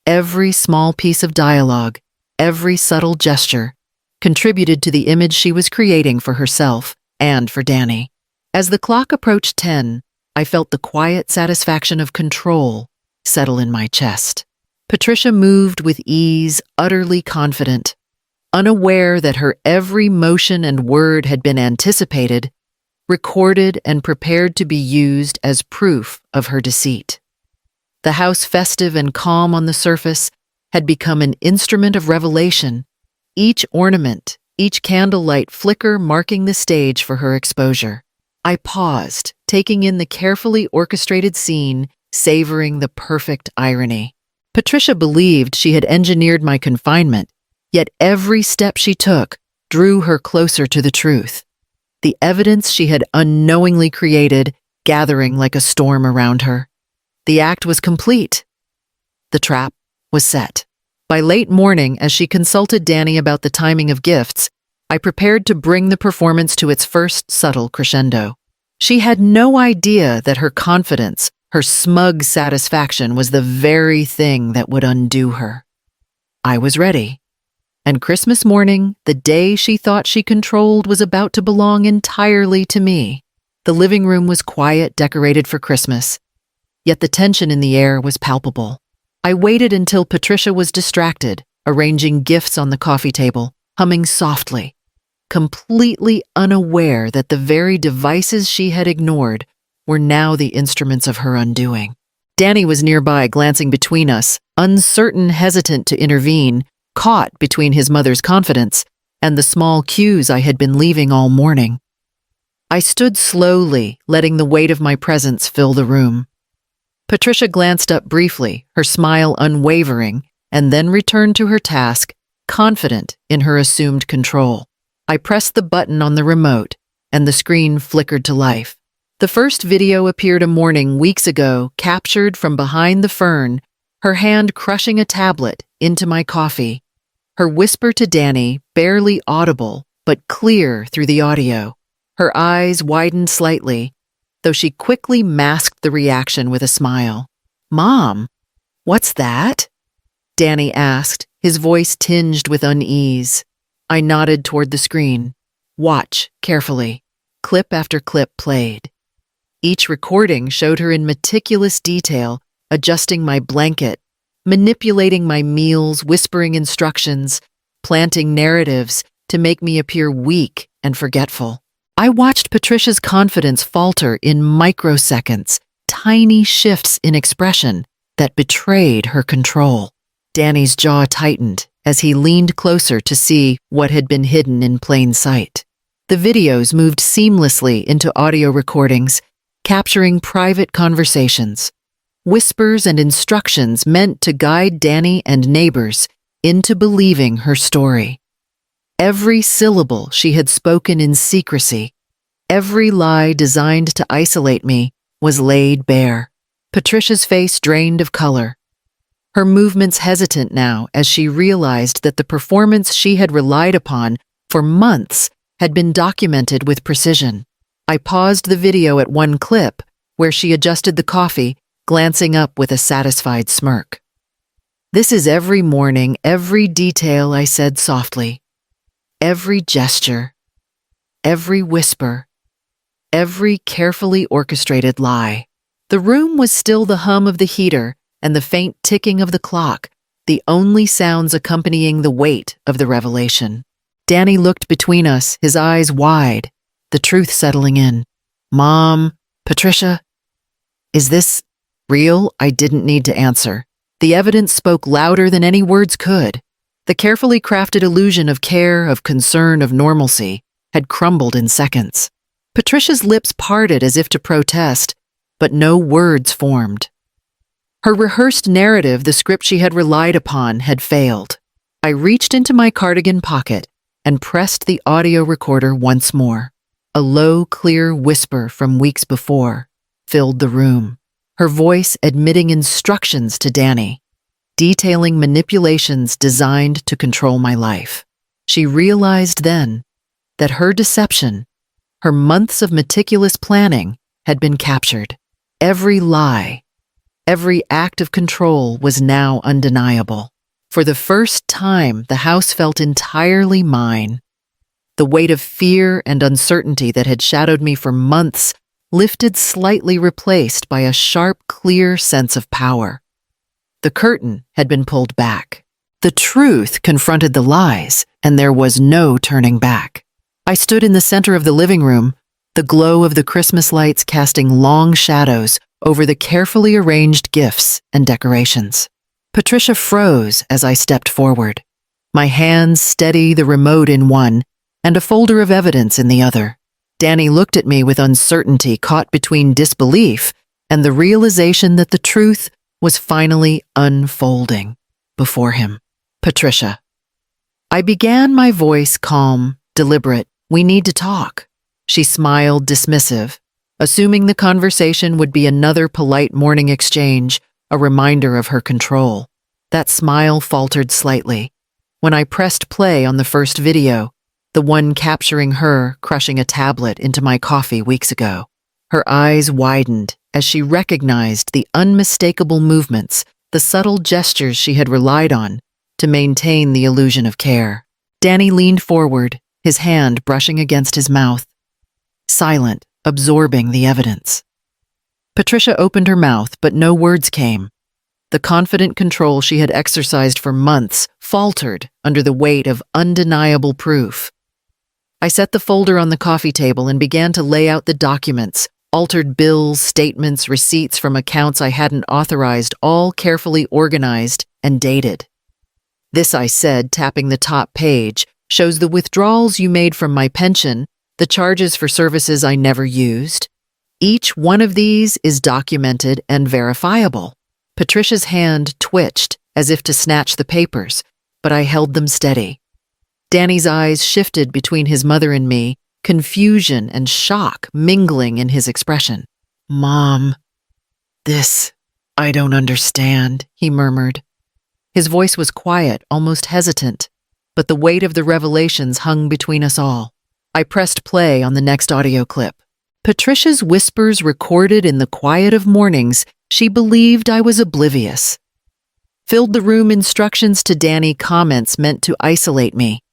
Every small piece of dialogue, every subtle gesture, contributed to the image she was creating for herself and for Danny. As the clock approached 10, I felt the quiet satisfaction of control settle in my chest. Patricia moved with ease, utterly confident. Unaware that her every motion and word had been anticipated, recorded and prepared to be used as proof of her deceit. The house, festive and calm on the surface, had become an instrument of revelation, each ornament, each candlelight flicker marking the stage for her exposure. I paused, taking in the carefully orchestrated scene, savoring the perfect irony. Patricia believed she had engineered my confinement, yet every step she took drew her closer to the truth. The evidence she had unknowingly created, gathering like a storm around her. The act was complete. The trap was set. By late morning, as she consulted Danny about the timing of gifts, I prepared to bring the performance to its first subtle crescendo. She had no idea that her confidence, her smug satisfaction, was the very thing that would undo her. I was ready. And Christmas morning, the day she thought she controlled, was about to belong entirely to me. The living room was quiet, decorated for Christmas, yet the tension in the air was palpable. I waited until Patricia was distracted, arranging gifts on the coffee table, humming softly, completely unaware that the very devices she had ignored were now the instruments of her undoing. Danny was nearby, glancing between us, uncertain, hesitant to intervene, caught between his mother's confidence and the small cues I had been leaving all morning. I stood slowly, letting the weight of my presence fill the room. Patricia glanced up briefly, her smile unwavering, and then returned to her task, confident in her assumed control. I pressed the button on the remote, and the screen flickered to life. The first video appeared a morning weeks ago, captured from behind the fern, her hand crushing a tablet into my coffee, her whisper to Danny, barely audible, but clear through the audio. Her eyes widened slightly, though she quickly masked the reaction with a smile. "Mom, what's that?" Danny asked, his voice tinged with unease. I nodded toward the screen. "Watch carefully." Clip after clip played. Each recording showed her in meticulous detail, adjusting my blanket, manipulating my meals, whispering instructions, planting narratives to make me appear weak and forgetful. I watched Patricia's confidence falter in microseconds, tiny shifts in expression that betrayed her control. Danny's jaw tightened as he leaned closer to see what had been hidden in plain sight. The videos moved seamlessly into audio recordings, capturing private conversations, whispers and instructions meant to guide Danny and neighbors into believing her story. Every syllable she had spoken in secrecy, every lie designed to isolate me, was laid bare. Patricia's face drained of color, her movements hesitant now as she realized that the performance she had relied upon for months had been documented with precision. I paused the video at one clip where she adjusted the coffee, glancing up with a satisfied smirk. "This is every morning, every detail," I said softly. "Every gesture, every whisper, every carefully orchestrated lie." The room was still the hum of the heater and the faint ticking of the clock, the only sounds accompanying the weight of the revelation. Danny looked between us, his eyes wide, the truth settling in. "Mom, Patricia, is this real?" I didn't need to answer. The evidence spoke louder than any words could. The carefully crafted illusion of care, of concern, of normalcy had crumbled in seconds. Patricia's lips parted as if to protest, but no words formed. Her rehearsed narrative, the script she had relied upon, had failed. I reached into my cardigan pocket and pressed the audio recorder once more. A low, clear whisper from weeks before filled the room, her voice admitting instructions to Danny, detailing manipulations designed to control my life. She realized then that her deception, her months of meticulous planning, had been captured. Every lie, every act of control was now undeniable. For the first time, the house felt entirely mine. The weight of fear and uncertainty that had shadowed me for months lifted, slightly replaced by a sharp, clear sense of power. The curtain had been pulled back. The truth confronted the lies, and there was no turning back. I stood in the center of the living room, the glow of the Christmas lights casting long shadows over the carefully arranged gifts and decorations. Patricia froze as I stepped forward, my hands steady, the remote in one, and a folder of evidence in the other. Danny looked at me with uncertainty, caught between disbelief and the realization that the truth was finally unfolding before him. Patricia. I began, my voice calm, deliberate. "We need to talk." She smiled, dismissive, assuming the conversation would be another polite morning exchange, a reminder of her control. That smile faltered slightly when I pressed play on the first video, the one capturing her crushing a tablet into my coffee weeks ago. Her eyes widened as she recognized the unmistakable movements, the subtle gestures she had relied on to maintain the illusion of care. Danny leaned forward, his hand brushing against his mouth, silent, absorbing the evidence. Patricia opened her mouth, but no words came. The confident control she had exercised for months faltered under the weight of undeniable proof. I set the folder on the coffee table and began to lay out the documents, altered bills, statements, receipts from accounts I hadn't authorized, all carefully organized and dated. "This," I said, tapping the top page, "shows the withdrawals you made from my pension, the charges for services I never used. Each one of these is documented and verifiable." Patricia's hand twitched as if to snatch the papers, but I held them steady. Danny's eyes shifted between his mother and me, confusion and shock mingling in his expression. "Mom, I don't understand," he murmured. His voice was quiet, almost hesitant, but the weight of the revelations hung between us all. I pressed play on the next audio clip. Patricia's whispers recorded in the quiet of mornings she believed I was oblivious. Filled the room, instructions to Danny, comments meant to isolate me.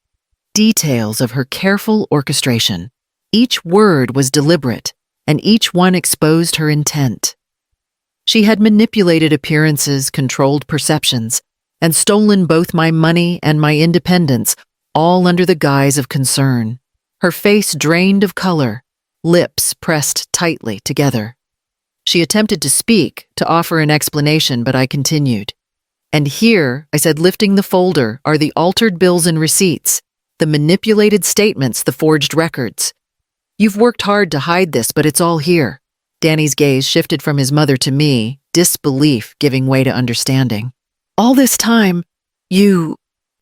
Details of her careful orchestration. Each word was deliberate, and each one exposed her intent. She had manipulated appearances, controlled perceptions, and stolen both my money and my independence, all under the guise of concern. Her face drained of color, lips pressed tightly together. She attempted to speak, to offer an explanation, but I continued. "And here," I said, lifting the folder, "are the altered bills and receipts, the manipulated statements, the forged records. You've worked hard to hide this, but it's all here." Danny's gaze shifted from his mother to me, disbelief giving way to understanding. "All this time, he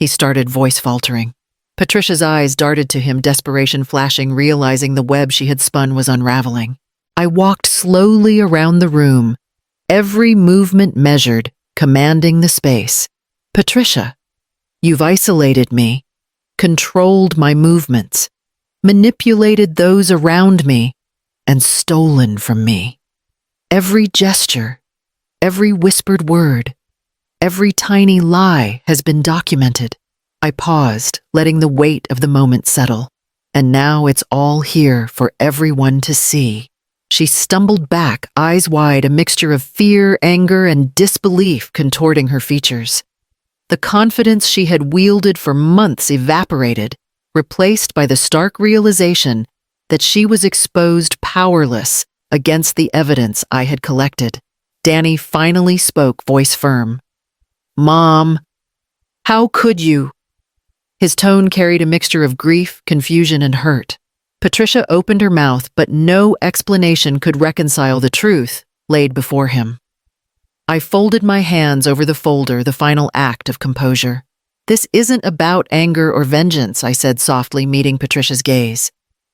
started, voice faltering. Patricia's eyes darted to him, desperation flashing, realizing the web she had spun was unraveling. I walked slowly around the room, every movement measured, commanding the space. "Patricia, you've isolated me, controlled my movements, manipulated those around me, and stolen from me. Every gesture, every whispered word, every tiny lie has been documented." I paused, letting the weight of the moment settle. "And now it's all here for everyone to see." She stumbled back, eyes wide, a mixture of fear, anger, and disbelief contorting her features. The confidence she had wielded for months evaporated, replaced by the stark realization that she was exposed powerless against the evidence I had collected. Danny finally spoke, voice firm. "Mom, how could you?" His tone carried a mixture of grief, confusion, and hurt. Patricia opened her mouth, but no explanation could reconcile the truth laid before him. I folded my hands over the folder, the final act of composure. "This isn't about anger or vengeance," I said softly, meeting Patricia's gaze.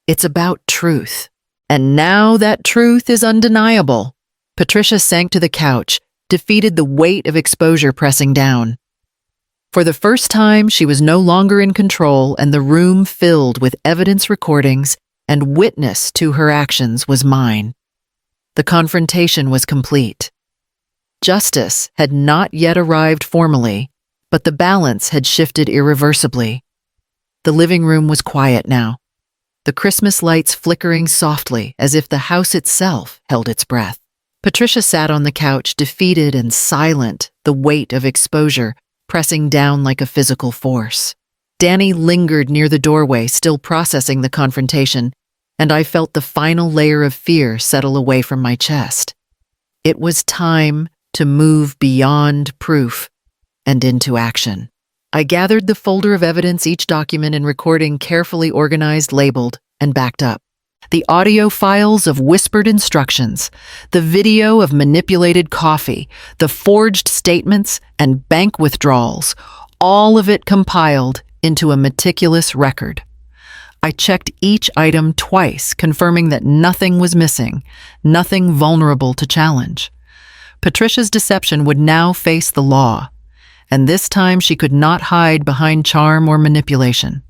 "It's about truth. And now that truth is undeniable." Patricia sank to the couch, defeated, the weight of exposure pressing down. For the first time, she was no longer in control, and the room filled with evidence recordings and witness to her actions was mine. The confrontation was complete. Justice had not yet arrived formally, but the balance had shifted irreversibly. The living room was quiet now, the Christmas lights flickering softly as if the house itself held its breath. Patricia sat on the couch, defeated and silent, the weight of exposure pressing down like a physical force. Danny lingered near the doorway, still processing the confrontation, and I felt the final layer of fear settle away from my chest. It was time to move beyond proof and into action. I gathered the folder of evidence, each document and recording carefully organized, labeled, and backed up. The audio files of whispered instructions, the video of manipulated coffee, the forged statements and bank withdrawals, all of it compiled into a meticulous record. I checked each item twice, confirming that nothing was missing, nothing vulnerable to challenge. Patricia's deception would now face the law, and this time she could not hide behind charm or manipulation.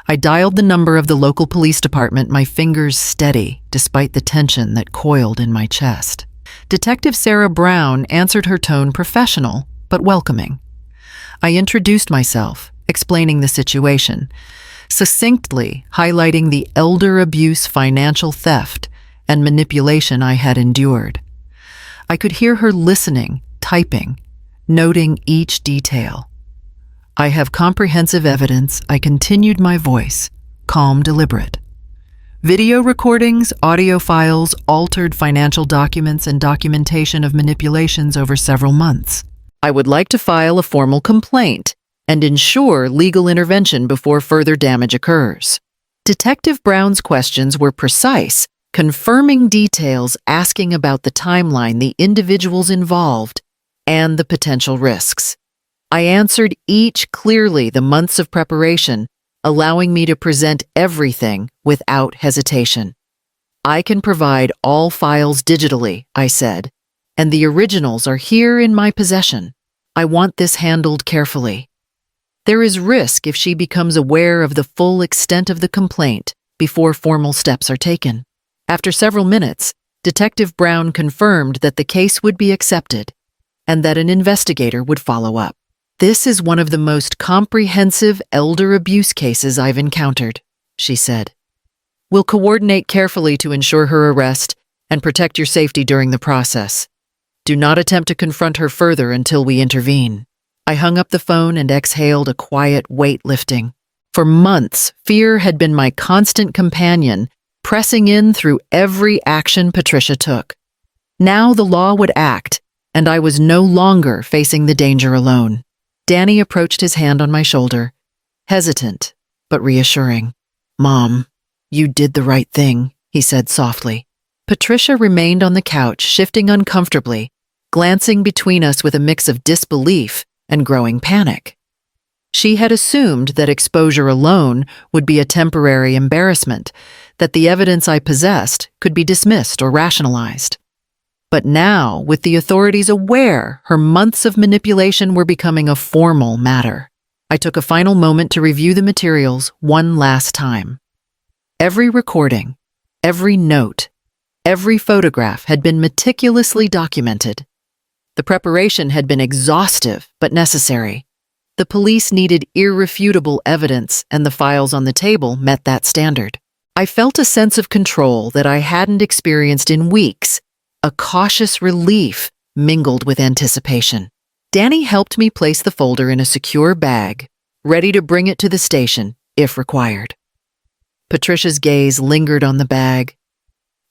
I dialed the number of the local police department, my fingers steady despite the tension that coiled in my chest. Detective Sarah Brown answered, her tone professional but welcoming. I introduced myself, explaining the situation, succinctly highlighting the elder abuse, financial theft, and manipulation I had endured. I could hear her listening, typing, noting each detail. "I have comprehensive evidence," I continued, my voice calm, deliberate. "Video recordings, audio files, altered financial documents, and documentation of manipulations over several months. I would like to file a formal complaint and ensure legal intervention before further damage occurs." Detective Brown's questions were precise, confirming details, asking about the timeline, the individuals involved, and the potential risks. I answered each clearly, the months of preparation, allowing me to present everything without hesitation. "I can provide all files digitally," I said, "and the originals are here in my possession. I want this handled carefully. There is risk if she becomes aware of the full extent of the complaint before formal steps are taken." After several minutes, Detective Brown confirmed that the case would be accepted and that an investigator would follow up. "This is one of the most comprehensive elder abuse cases I've encountered," she said. "We'll coordinate carefully to ensure her arrest and protect your safety during the process. Do not attempt to confront her further until we intervene." I hung up the phone and exhaled, a quiet weight lifting. For months, fear had been my constant companion, pressing in through every action Patricia took. Now the law would act, and I was no longer facing the danger alone. Danny approached, his hand on my shoulder, hesitant but reassuring. "Mom, you did the right thing," he said softly. Patricia remained on the couch, shifting uncomfortably, glancing between us with a mix of disbelief and growing panic. She had assumed that exposure alone would be a temporary embarrassment, that the evidence I possessed could be dismissed or rationalized. But now, with the authorities aware, her months of manipulation were becoming a formal matter. I took a final moment to review the materials one last time. Every recording, every note, every photograph had been meticulously documented. The preparation had been exhaustive but necessary. The police needed irrefutable evidence, and the files on the table met that standard. I felt a sense of control that I hadn't experienced in weeks, a cautious relief mingled with anticipation. Danny helped me place the folder in a secure bag, ready to bring it to the station if required. Patricia's gaze lingered on the bag,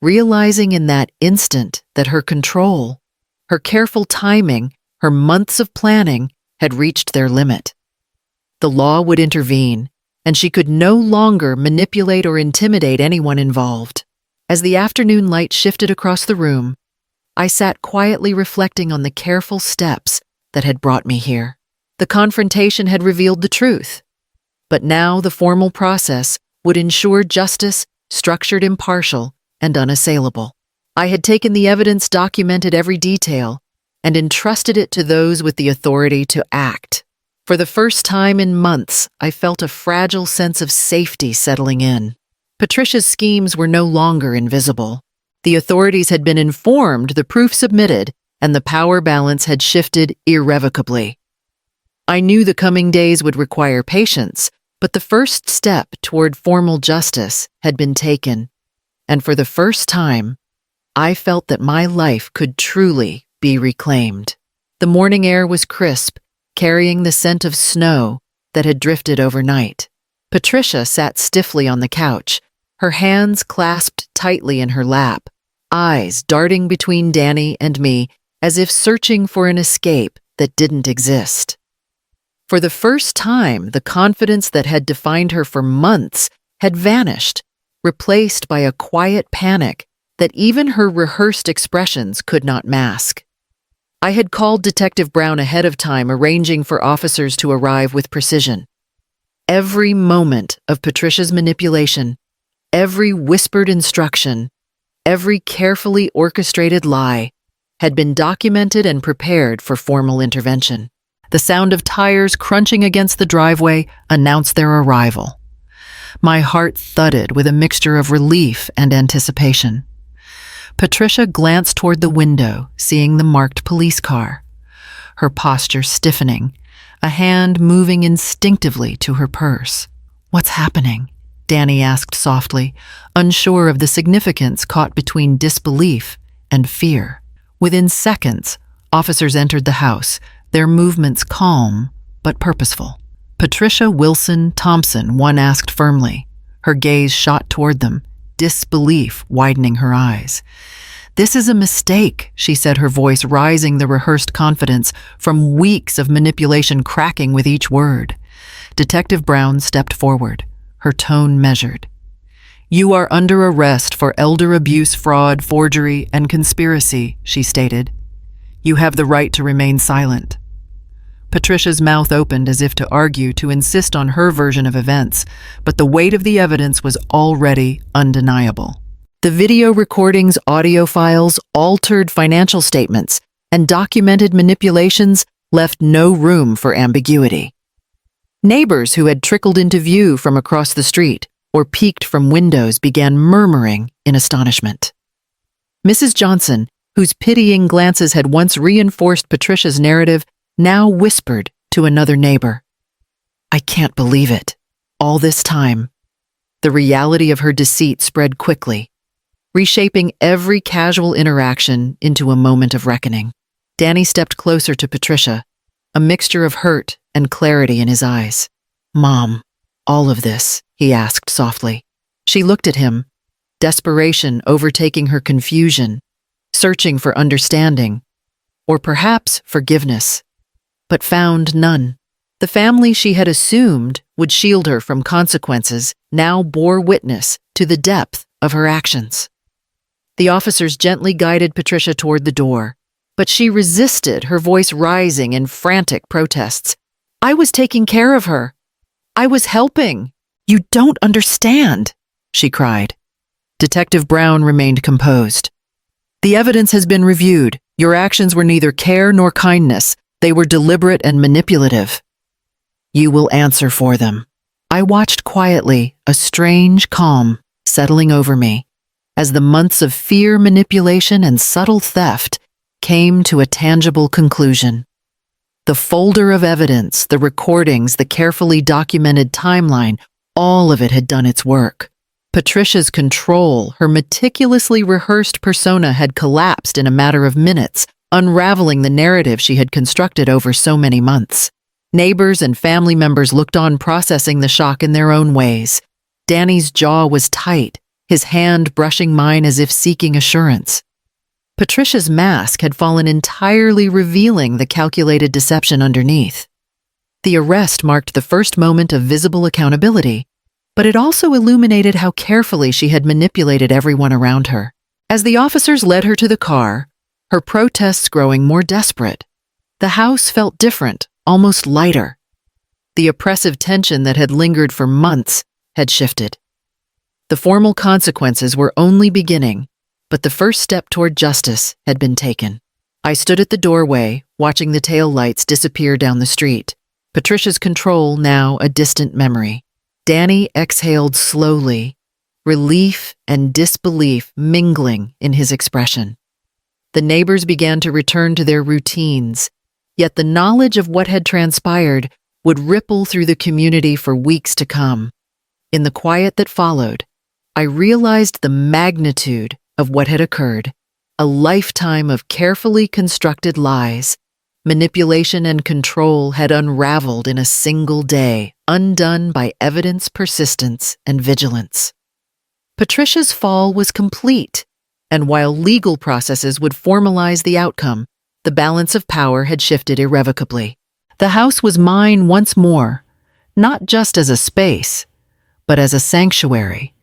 realizing in that instant that her control, her careful timing, her months of planning had reached their limit. The law would intervene, and she could no longer manipulate or intimidate anyone involved. As the afternoon light shifted across the room, I sat quietly reflecting on the careful steps that had brought me here. The confrontation had revealed the truth, but now the formal process would ensure justice, structured, impartial, and unassailable. I had taken the evidence, documented every detail, and entrusted it to those with the authority to act. For the first time in months, I felt a fragile sense of safety settling in. Patricia's schemes were no longer invisible. The authorities had been informed, the proof submitted, and the power balance had shifted irrevocably. I knew the coming days would require patience, but the first step toward formal justice had been taken, and for the first time, I felt that my life could truly be reclaimed. The morning air was crisp, carrying the scent of snow that had drifted overnight. Patricia sat stiffly on the couch, her hands clasped tightly in her lap, eyes darting between Danny and me as if searching for an escape that didn't exist. For the first time, the confidence that had defined her for months had vanished, replaced by a quiet panic that even her rehearsed expressions could not mask. I had called Detective Brown ahead of time, arranging for officers to arrive with precision. Every moment of Patricia's manipulation, every whispered instruction, every carefully orchestrated lie had been documented and prepared for formal intervention. The sound of tires crunching against the driveway announced their arrival. My heart thudded with a mixture of relief and anticipation. Patricia glanced toward the window, seeing the marked police car, her posture stiffening, a hand moving instinctively to her purse. "What's happening?" Danny asked softly, unsure of the significance caught between disbelief and fear. Within seconds, officers entered the house, their movements calm but purposeful. "Patricia Wilson Thompson," one asked firmly. Her gaze shot toward them, disbelief widening her eyes. "This is a mistake," she said, her voice rising, the rehearsed confidence from weeks of manipulation cracking with each word. Detective Brown stepped forward, her tone measured. "You are under arrest for elder abuse, fraud, forgery, and conspiracy," she stated. "You have the right to remain silent." Patricia's mouth opened as if to argue, to insist on her version of events, but the weight of the evidence was already undeniable. The video recordings, audio files, altered financial statements, and documented manipulations left no room for ambiguity. Neighbors who had trickled into view from across the street or peeked from windows began murmuring in astonishment. Mrs. Johnson, whose pitying glances had once reinforced Patricia's narrative, now whispered to another neighbor, "I can't believe it. All this time." The reality of her deceit spread quickly, reshaping every casual interaction into a moment of reckoning. Danny stepped closer to Patricia, a mixture of hurt and clarity in his eyes. "Mom, all of this?" he asked softly. She looked at him, desperation overtaking her confusion, searching for understanding, or perhaps forgiveness, but found none. The family she had assumed would shield her from consequences now bore witness to the depth of her actions. The officers gently guided Patricia toward the door, but she resisted, her voice rising in frantic protests. "I was taking care of her. I was helping. You don't understand," she cried. Detective Brown remained composed. "The evidence has been reviewed. Your actions were neither care nor kindness. They were deliberate and manipulative. You will answer for them." I watched quietly, a strange calm settling over me, as the months of fear, manipulation, and subtle theft came to a tangible conclusion. The folder of evidence, the recordings, the carefully documented timeline, all of it had done its work. Patricia's control, her meticulously rehearsed persona had collapsed in a matter of minutes, unraveling the narrative she had constructed over so many months. Neighbors and family members looked on, processing the shock in their own ways. Danny's jaw was tight, his hand brushing mine as if seeking assurance. Patricia's mask had fallen entirely, revealing the calculated deception underneath. The arrest marked the first moment of visible accountability, but it also illuminated how carefully she had manipulated everyone around her. As the officers led her to the car, her protests growing more desperate. The house felt different, almost lighter. The oppressive tension that had lingered for months had shifted. The formal consequences were only beginning, but the first step toward justice had been taken. I stood at the doorway, watching the taillights disappear down the street, Patricia's control now a distant memory. Danny exhaled slowly, relief and disbelief mingling in his expression. The neighbors began to return to their routines, yet the knowledge of what had transpired would ripple through the community for weeks to come. In the quiet that followed, I realized the magnitude of what had occurred, a lifetime of carefully constructed lies. Manipulation and control had unraveled in a single day, undone by evidence, persistence, and vigilance. Patricia's fall was complete, and while legal processes would formalize the outcome, the balance of power had shifted irrevocably. The house was mine once more, not just as a space, but as a sanctuary,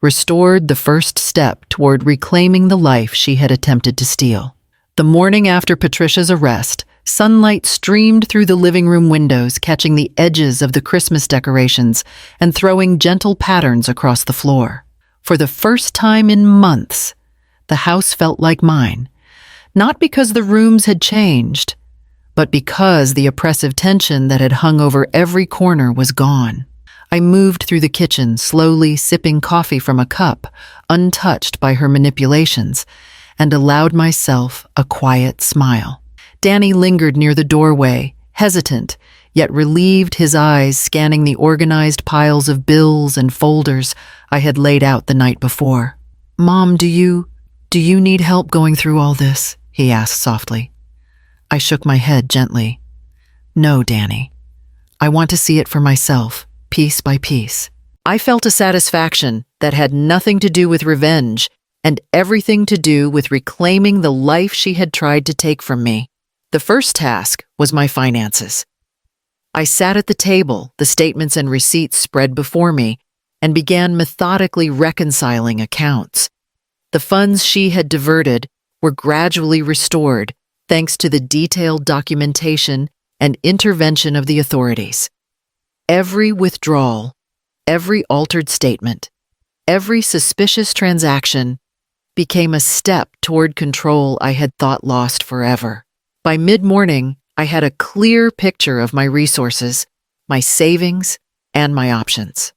restored the first step toward reclaiming the life she had attempted to steal. The morning after Patricia's arrest, sunlight streamed through the living room windows, catching the edges of the Christmas decorations and throwing gentle patterns across the floor. For the first time in months, the house felt like mine, not because the rooms had changed, but because the oppressive tension that had hung over every corner was gone. I moved through the kitchen, slowly sipping coffee from a cup, untouched by her manipulations, and allowed myself a quiet smile. Danny lingered near the doorway, hesitant, yet relieved, his eyes scanning the organized piles of bills and folders I had laid out the night before. "Mom, do you need help going through all this?" he asked softly. I shook my head gently. "No, Danny. I want to see it for myself, piece by piece." I felt a satisfaction that had nothing to do with revenge and everything to do with reclaiming the life she had tried to take from me. The first task was my finances. I sat at the table, the statements and receipts spread before me, and began methodically reconciling accounts. The funds she had diverted were gradually restored thanks to the detailed documentation and intervention of the authorities. Every withdrawal, every altered statement, every suspicious transaction became a step toward control I had thought lost forever. By mid-morning, I had a clear picture of my resources, my savings, and my options.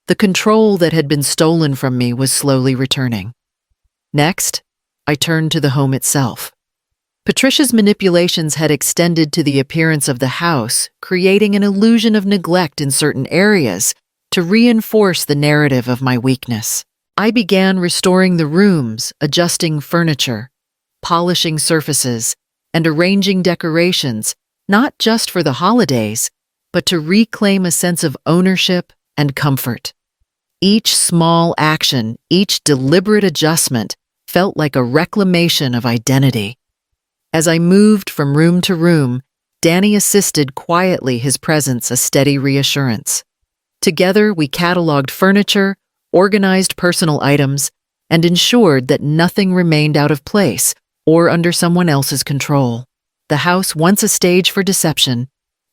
The control that had been stolen from me was slowly returning. Next, I turned to the home itself. Patricia's manipulations had extended to the appearance of the house, creating an illusion of neglect in certain areas to reinforce the narrative of my weakness. I began restoring the rooms, adjusting furniture, polishing surfaces, and arranging decorations, not just for the holidays, but to reclaim a sense of ownership and comfort. Each small action, each deliberate adjustment felt like a reclamation of identity. As I moved from room to room, Danny assisted quietly, his presence a steady reassurance. Together, we cataloged furniture, organized personal items, and ensured that nothing remained out of place or under someone else's control. The house, once a stage for deception,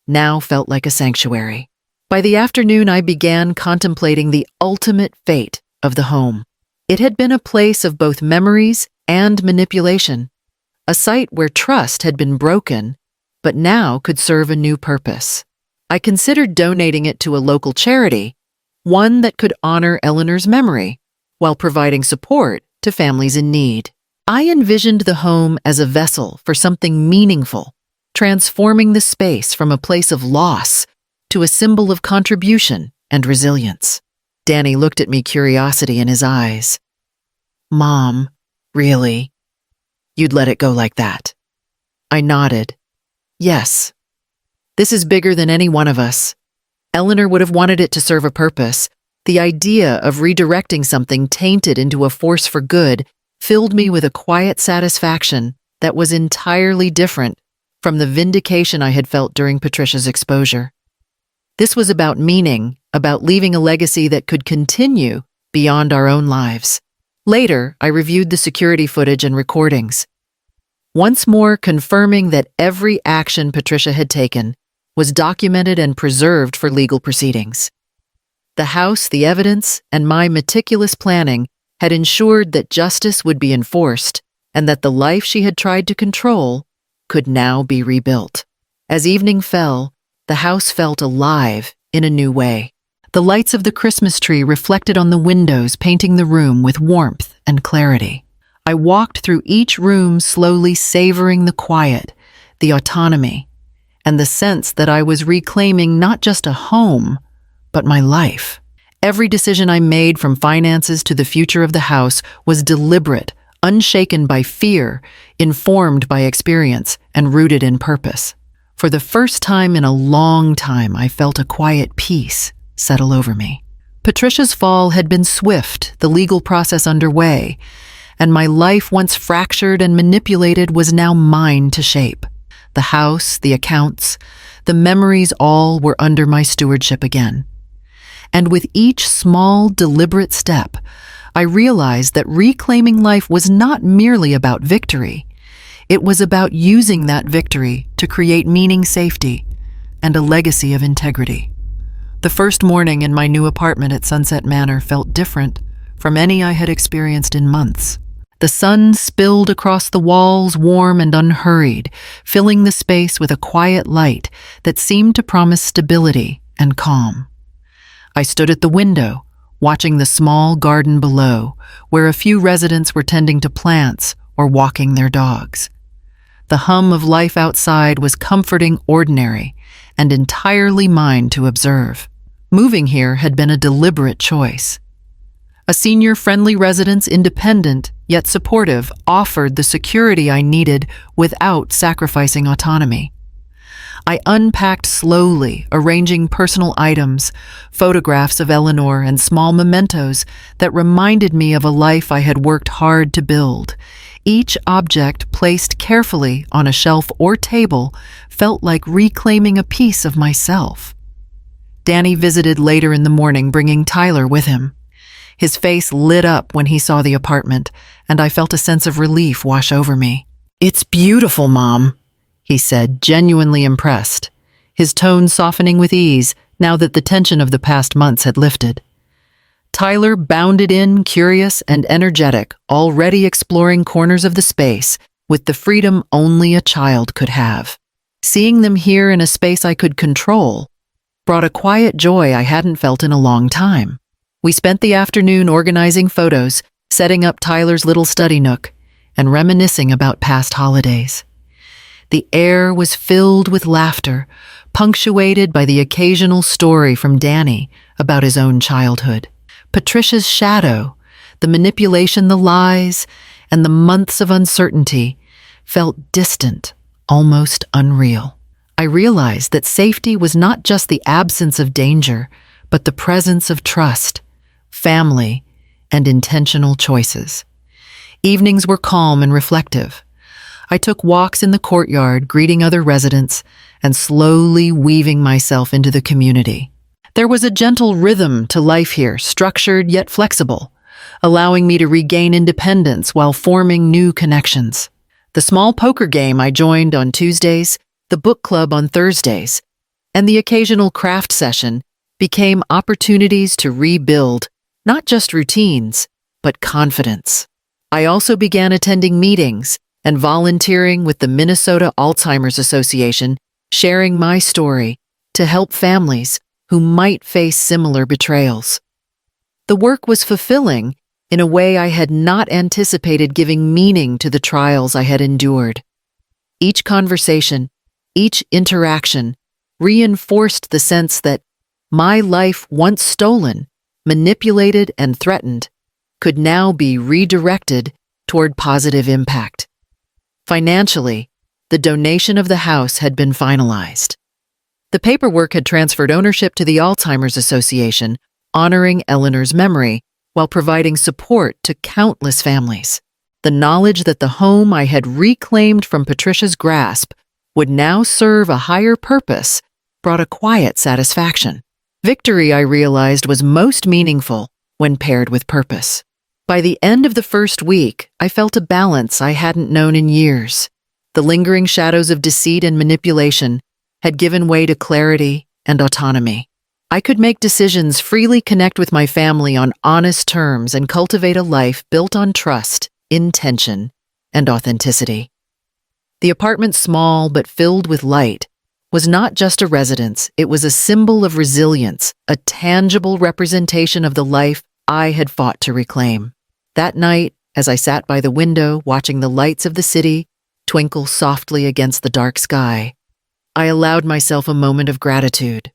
now felt like a sanctuary. By the afternoon, I began contemplating the ultimate fate of the home. It had been a place of both memories and manipulation, a site where trust had been broken, but now could serve a new purpose. I considered donating it to a local charity, one that could honor Eleanor's memory, while providing support to families in need. I envisioned the home as a vessel for something meaningful, transforming the space from a place of loss to a symbol of contribution and resilience. Danny looked at me, curiosity in his eyes. "Mom, really? You'd let it go like that?" I nodded. "Yes. This is bigger than any one of us. Eleanor would have wanted it to serve a purpose. The idea of redirecting something tainted into a force for good filled me with a quiet satisfaction that was entirely different from the vindication I had felt during Patricia's exposure. This was about meaning, about leaving a legacy that could continue beyond our own lives. Later, I reviewed the security footage and recordings. once more confirming that every action Patricia had taken was documented and preserved for legal proceedings. The house, the evidence, and my meticulous planning had ensured that justice would be enforced and that the life she had tried to control could now be rebuilt. As evening fell, the house felt alive in a new way. The lights of the Christmas tree reflected on the windows, painting the room with warmth and clarity. I walked through each room, slowly savoring the quiet, the autonomy, and the sense that I was reclaiming not just a home, but my life. Every decision I made, from finances to the future of the house, was deliberate, unshaken by fear, informed by experience, and rooted in purpose. For the first time in a long time, I felt a quiet peace settle over me. Patricia's fall had been swift, the legal process underway, and my life, once fractured and manipulated, was now mine to shape. The house, the accounts, the memories, all were under my stewardship again. And with each small, deliberate step, I realized that reclaiming life was not merely about victory. It was about using that victory to create meaning, safety, and a legacy of integrity. The first morning in my new apartment at Sunset Manor felt different from any I had experienced in months. The sun spilled across the walls, warm and unhurried, filling the space with a quiet light that seemed to promise stability and calm. I stood at the window, watching the small garden below, where a few residents were tending to plants or walking their dogs. The hum of life outside was comforting, ordinary, and entirely mine to observe. Moving here had been a deliberate choice. A senior-friendly residence, independent yet supportive, offered the security I needed without sacrificing autonomy. I unpacked slowly, arranging personal items, photographs of Eleanor, and small mementos that reminded me of a life I had worked hard to build. Each object, placed carefully on a shelf or table, felt like reclaiming a piece of myself. Danny visited later in the morning, bringing Tyler with him. His face lit up when he saw the apartment, and I felt a sense of relief wash over me. "It's beautiful, Mom," he said, genuinely impressed, his tone softening with ease now that the tension of the past months had lifted. Tyler bounded in, curious and energetic, already exploring corners of the space with the freedom only a child could have. Seeing them here in a space I could control brought a quiet joy I hadn't felt in a long time. We spent the afternoon organizing photos, setting up Tyler's little study nook, and reminiscing about past holidays. The air was filled with laughter, punctuated by the occasional story from Danny about his own childhood. Patricia's shadow, the manipulation, the lies, and the months of uncertainty felt distant, almost unreal. I realized that safety was not just the absence of danger, but the presence of trust, family, and intentional choices. Evenings were calm and reflective. I took walks in the courtyard, greeting other residents, and slowly weaving myself into the community. There was a gentle rhythm to life here, structured yet flexible, allowing me to regain independence while forming new connections. The small poker game I joined on Tuesdays, the book club on Thursdays, and the occasional craft session became opportunities to rebuild not just routines, but confidence. I also began attending meetings and volunteering with the Minnesota Alzheimer's Association, sharing my story to help families who might face similar betrayals. The work was fulfilling in a way I had not anticipated, giving meaning to the trials I had endured. Each conversation, each interaction, reinforced the sense that my life, once stolen, manipulated, and threatened, could now be redirected toward positive impact. Financially, the donation of the house had been finalized. The paperwork had transferred ownership to the Alzheimer's Association, honoring Eleanor's memory while providing support to countless families. The knowledge that the home I had reclaimed from Patricia's grasp would now serve a higher purpose brought a quiet satisfaction. Victory, I realized, was most meaningful when paired with purpose. By the end of the first week, I felt a balance I hadn't known in years. The lingering shadows of deceit and manipulation had given way to clarity and autonomy. I could make decisions, freely connect with my family on honest terms, and cultivate a life built on trust, intention, and authenticity. The apartment, small but filled with light, was not just a residence, it was a symbol of resilience, a tangible representation of the life I had fought to reclaim. That night, as I sat by the window watching the lights of the city twinkle softly against the dark sky, I allowed myself a moment of gratitude.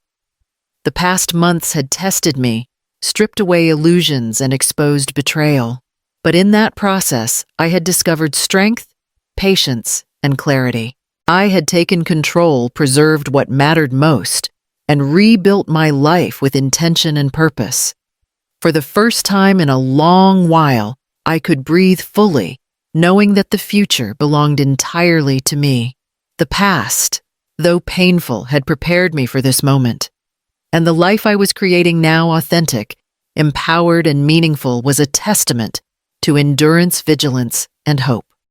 The past months had tested me, stripped away illusions, and exposed betrayal. But in that process, I had discovered strength, patience, and clarity. I had taken control, preserved what mattered most, and rebuilt my life with intention and purpose. For the first time in a long while, I could breathe fully, knowing that the future belonged entirely to me. The past, though painful, had prepared me for this moment. And the life I was creating now, authentic, empowered, and meaningful, was a testament to endurance, vigilance, and hope.